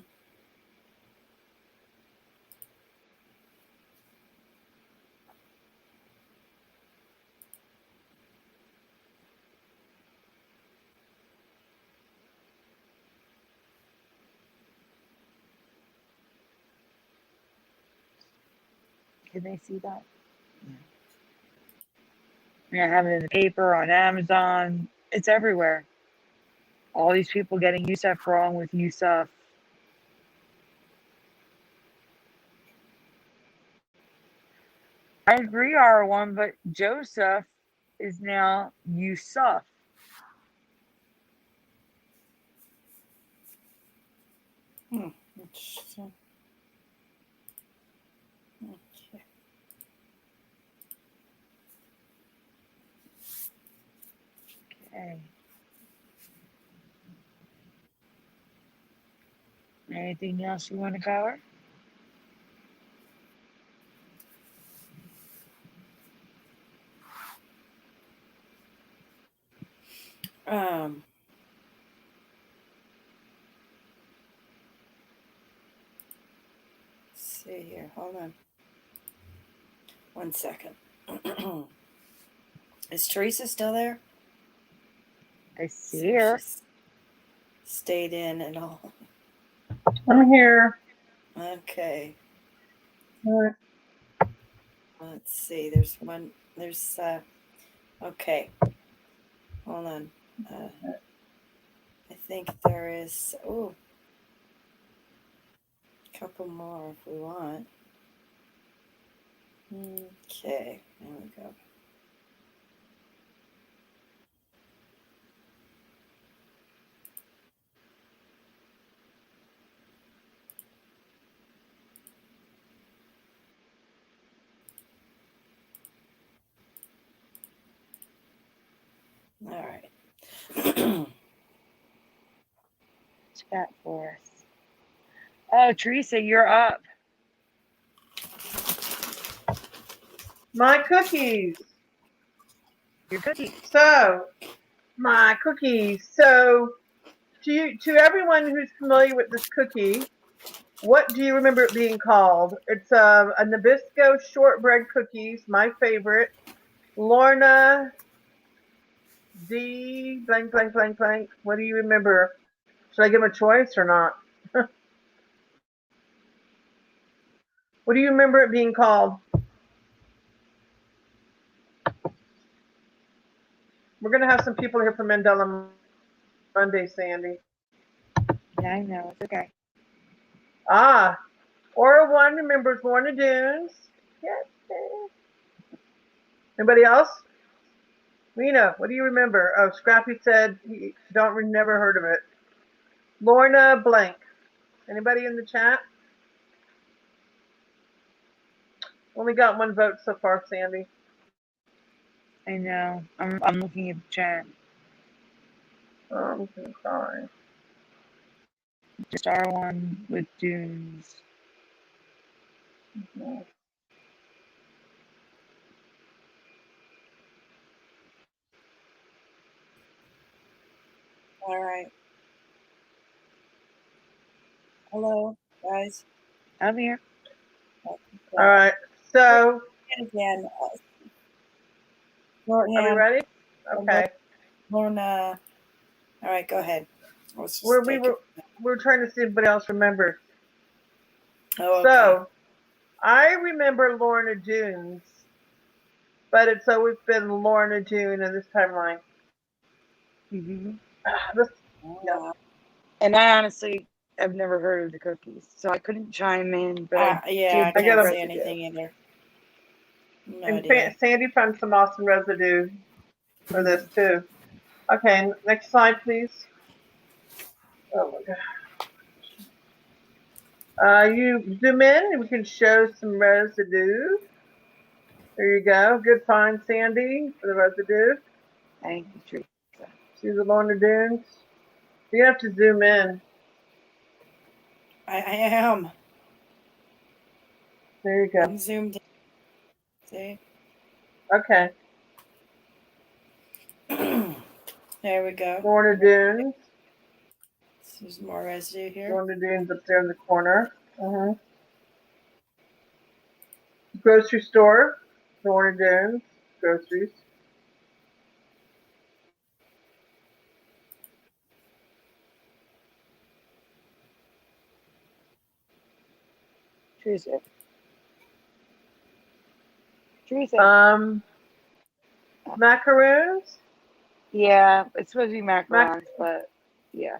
Can they see that? Yeah. I have it in the paper, on Amazon. It's everywhere. All these people getting Yusuf wrong with Yusuf. I agree, R1, but Joseph is now Yusuf. Interesting. Okay. Okay. Anything else you want to cover? Let's see here. Hold on. 1 second. Is Teresa still there? I see her. She's stayed in and all. I'm here. Okay. All right. Let's see. There's one. There's okay. Hold on. I think there is. Oh, a couple more if we want. Okay. There we go. All right. Chat for us. Oh, Teresa, you're up. My cookies. Your cookie. So, my cookies. So, to everyone who's familiar with this cookie, what do you remember it being called? It's a Nabisco shortbread cookies, my favorite. Lorna D blank blank blank blank. What do you remember? Should I give him a choice or not? What do you remember it being called? We're gonna have some people here from Mandela Monday, Sandy. Yeah, I know. It's okay. Ah, Aura One remembers Lorna Dunes. Yes. Anybody else? Rena, what do you remember? Oh, Scrappy said he never heard of it. Lorna blank. Anybody in the chat? Only got one vote so far, Sandy. I know. I'm looking at the chat. I'm sorry. Just R1 with dunes. Mhm. All right. Hello, guys. I'm here. All right. So, Again, are we shorthand. ready? Okay. Lorna. All right, go ahead. Let's just We take it. were trying to see if anybody else remembers. Oh, okay. So, I remember Lorna Dunes, but it's always been Lorna Dune in this timeline. Mm-hmm. This, Wow. And I honestly have never heard of the cookies, so I couldn't chime in, but I Yeah, I did can't the say residue. anything either. No and idea. Sandy found some awesome residue for this too. Okay, next slide, please. Oh my god. You zoom in and we can show some residue. There you go. Good find, Sandy, for the residue. Thank you, Teresa. See the Lorna Dunes? You have to zoom in. I am. There you go. I'm zoomed in. See? Okay. There we go. Lorna Dunes. There's more residue here. Lorna Dunes up there in the corner. Uh-huh. Grocery store. Lorna Dunes. Groceries. Teresa. Teresa. Macaroons. Yeah, it's supposed to be macarons, but yeah.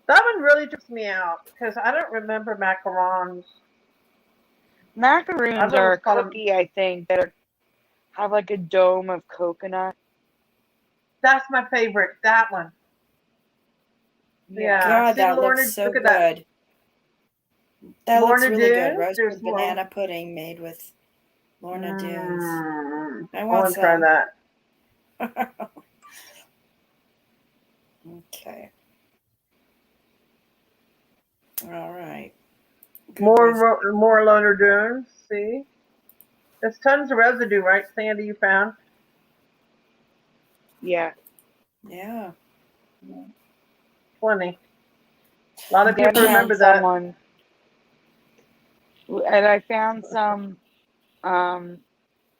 That one really trips me out because I don't remember macarons. Macaroons I've are always a called them. cookie, I think, have like a dome of coconut. That's my favorite. That one. Yeah. God, See, that Lorna, looks so look at that. good. That looks Lorna really good. Dunes. There's Roasted banana pudding made with Lorna Dunes. I I want want to try some. that. Okay. All right. Good More Lorna Dunes. See, there's tons of residue, right, Sandy? You found? Yeah. Yeah. Plenty. A lot of Yeah, people I remember found that. someone, and I found some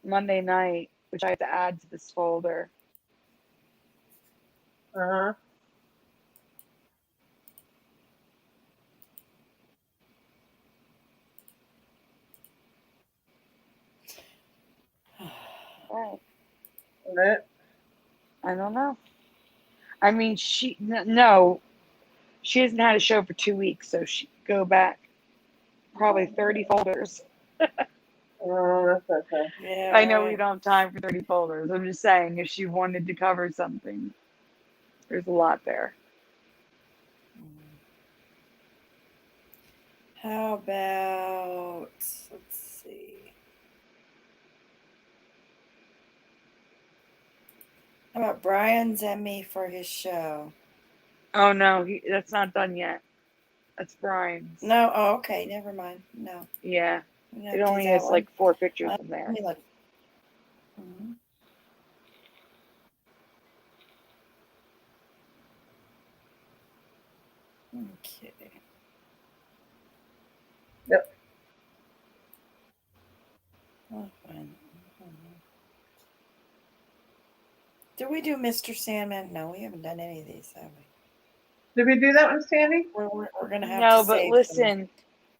Monday night, which I have to add to this folder. Uh Right. huh. I don't know. I mean, no, she hasn't had a show for 2 weeks, so she go back probably 30 folders. Oh, that's okay. Yeah. I know we Right. don't have time for 30 folders. I'm just saying, if she wanted to cover something, there's a lot there. How about, let's see. How about Brian's Emmy for his show? Oh no, that's not done yet. That's Brian's. No. Oh, okay. Never mind. No. Yeah, No, it do only that has one. like 4 pictures in Let there. me look. Mhm. Okay. Yep. Oh, fine. Did we do Mr. Sandman? No, we haven't done any of these, have we? Did we do that one, Sandy? We're going to have to No, but save them listen.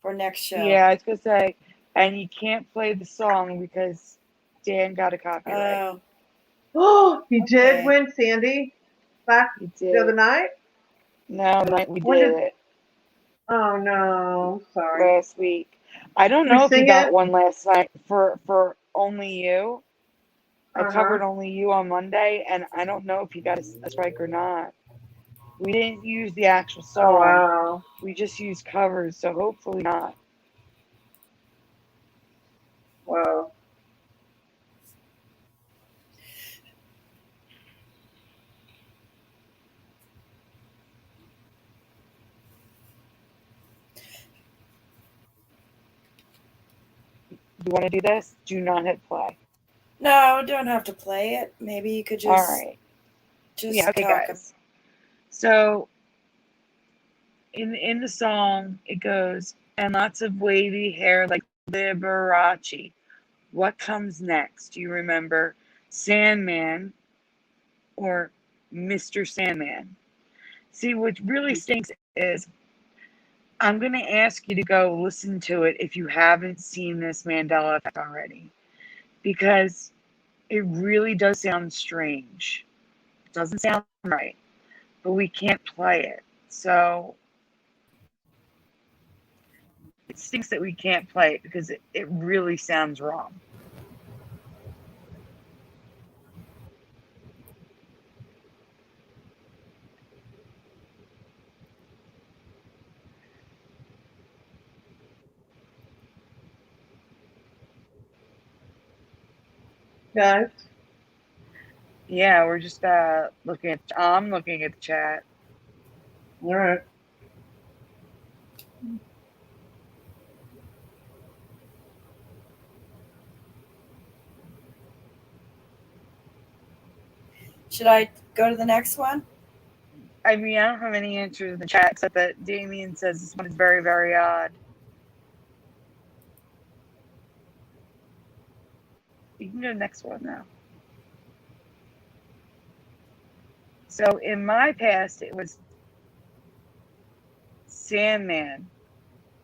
for next show. Yeah, I was gonna say, and you can't play the song because Dan got a copyright. Oh, Oh, he did okay. win, Sandy. Back He the other did. night? No, the night we When did did. it Oh, no. Sorry. last week. I don't Did we know if he sing got it? one last night for Only You. I Uh huh. covered Only You on Monday, and I don't know if he got a strike or not. We didn't use the actual Oh, song. wow. We just used covers, so hopefully not. Wow. You want to do this? Do not hit play. No, don't have to play it. Maybe you could All just right. Yeah. just Okay, talk. guys. So in the song, it goes, and lots of wavy hair like Liberace. What comes next? Do you remember Sandman or Mr. Sandman? See, what really stinks is I'm going to ask you to go listen to it if you haven't seen this Mandela Effect already, because it really does sound strange. It doesn't sound right, but we can't play it. So it stinks that we can't play it because it really sounds wrong. Guys. Yeah, we're just looking at. I'm looking at the chat. All right. Should I go to the next one? I mean, I don't have any answers in the chat except that Damien says this one is very, very odd. You can go to the next one now. So in my past, it was Sandman,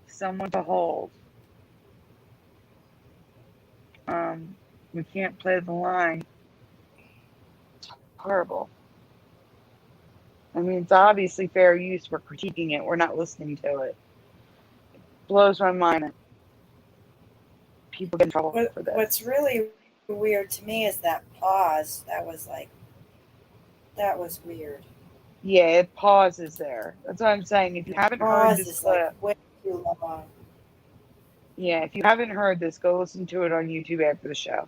someone to hold. We can't play the line. Horrible. I mean, it's obviously fair use. We're critiquing it. We're not listening to it. Blows my mind. People get in trouble for What's this. really weird to me is that pause. That was weird. Yeah, it pauses there. That's what I'm saying. If you haven't heard Pause this is like clip, way too long. yeah, if you haven't heard this, go listen to it on YouTube after the show.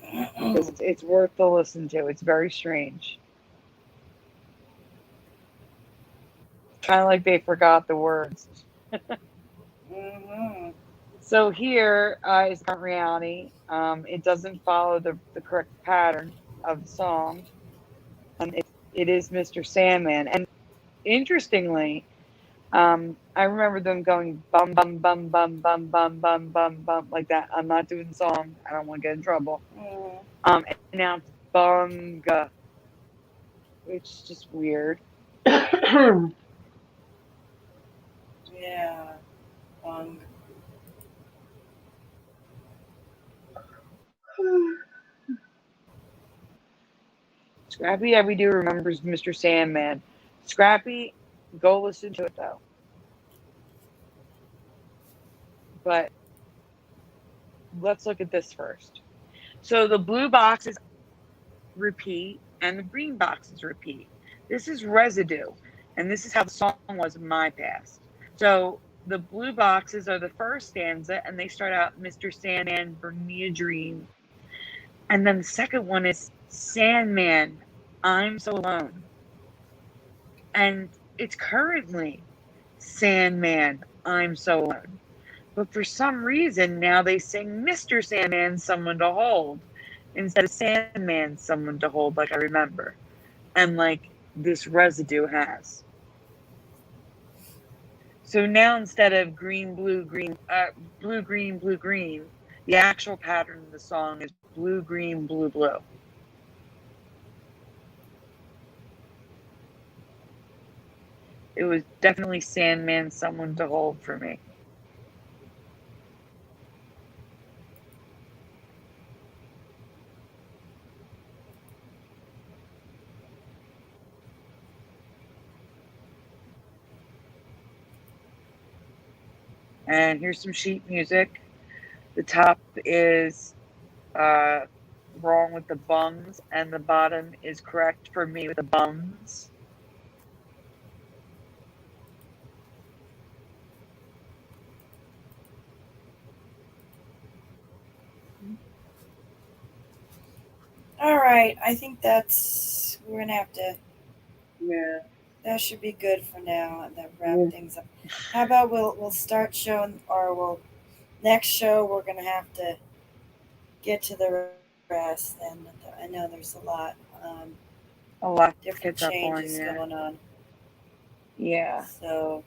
Because it's worth to listen to. It's very strange. Kind of like they forgot the words. Mm-hmm. So here is the current reality. It doesn't follow the correct pattern of the song. And it is Mr. Sandman. And interestingly, I remember them going bum bum bum bum bum bum bum bum bum like that. I'm not doing the song. I don't want to get in trouble. Mm. And now it's bunga, which is just weird. Yeah. Scrappy Every Do remembers Mr. Sandman. Scrappy, go listen to it though. But let's look at this first. So the blue boxes repeat and the green boxes repeat. This is residue, and this is how the song was in my past. So the blue boxes are the first stanza, and they start out, Mr. Sandman, bring me a dream. And then the second one is Sandman, I'm so alone. And it's currently Sandman, I'm so alone. But for some reason, now they sing Mr. Sandman, someone to hold, instead of Sandman, someone to hold, like I remember. And like this residue has. So now instead of green, blue, green, blue, green, blue, green, the actual pattern of the song is blue, green, blue, blue. It was definitely Sandman, someone to hold for me. And here's some sheet music. The top is wrong with the bungs, and the bottom is correct for me with the bums. All right, I think we're gonna have to. Yeah. That should be good for now, and that wrap Yeah. things up. How about we'll start showing, or we'll next show we're gonna have to get to the rest. And I know there's a lot, A lot to different catch up on, changes yeah. going on. Yeah. So,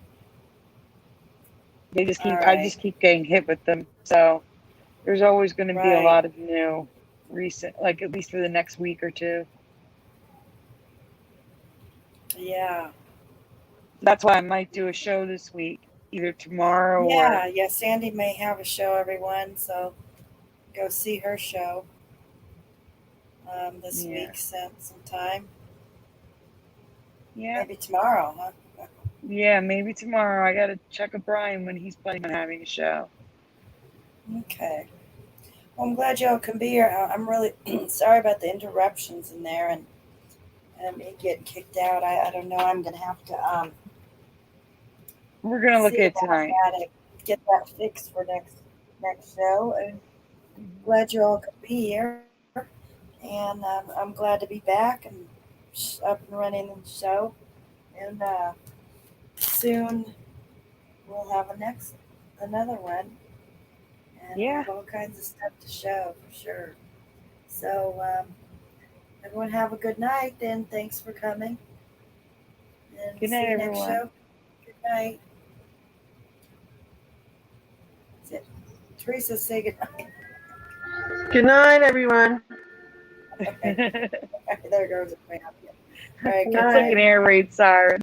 all I right, just keep getting hit with them. So there's always going to be a right, lot of new recent, like at least for the next week or two. yeah, That's why I might do a show this week, either tomorrow or, yeah. Sandy may have a show, everyone. So go see her show this yeah. week. Some time, Yeah. maybe tomorrow, huh? Yeah, maybe tomorrow. I got to check with Brian when he's planning on having a show. Okay. Well, I'm glad y'all can be here. I'm really sorry about the interruptions in there and me getting kicked out. I don't know. I'm gonna have to We're going to look see at it about tonight. that and get that fixed for next show. And glad you all could be here. And I'm glad to be back and up and running the show. And soon we'll have another one and Yeah. have all kinds of stuff to show for sure. So everyone have a good night. Then thanks for coming. And Good see night, you next everyone. show. Good night. Teresa, say good night. Good night, everyone. Okay. There goes it. All right. Good Good It's like night. an night. air raid siren.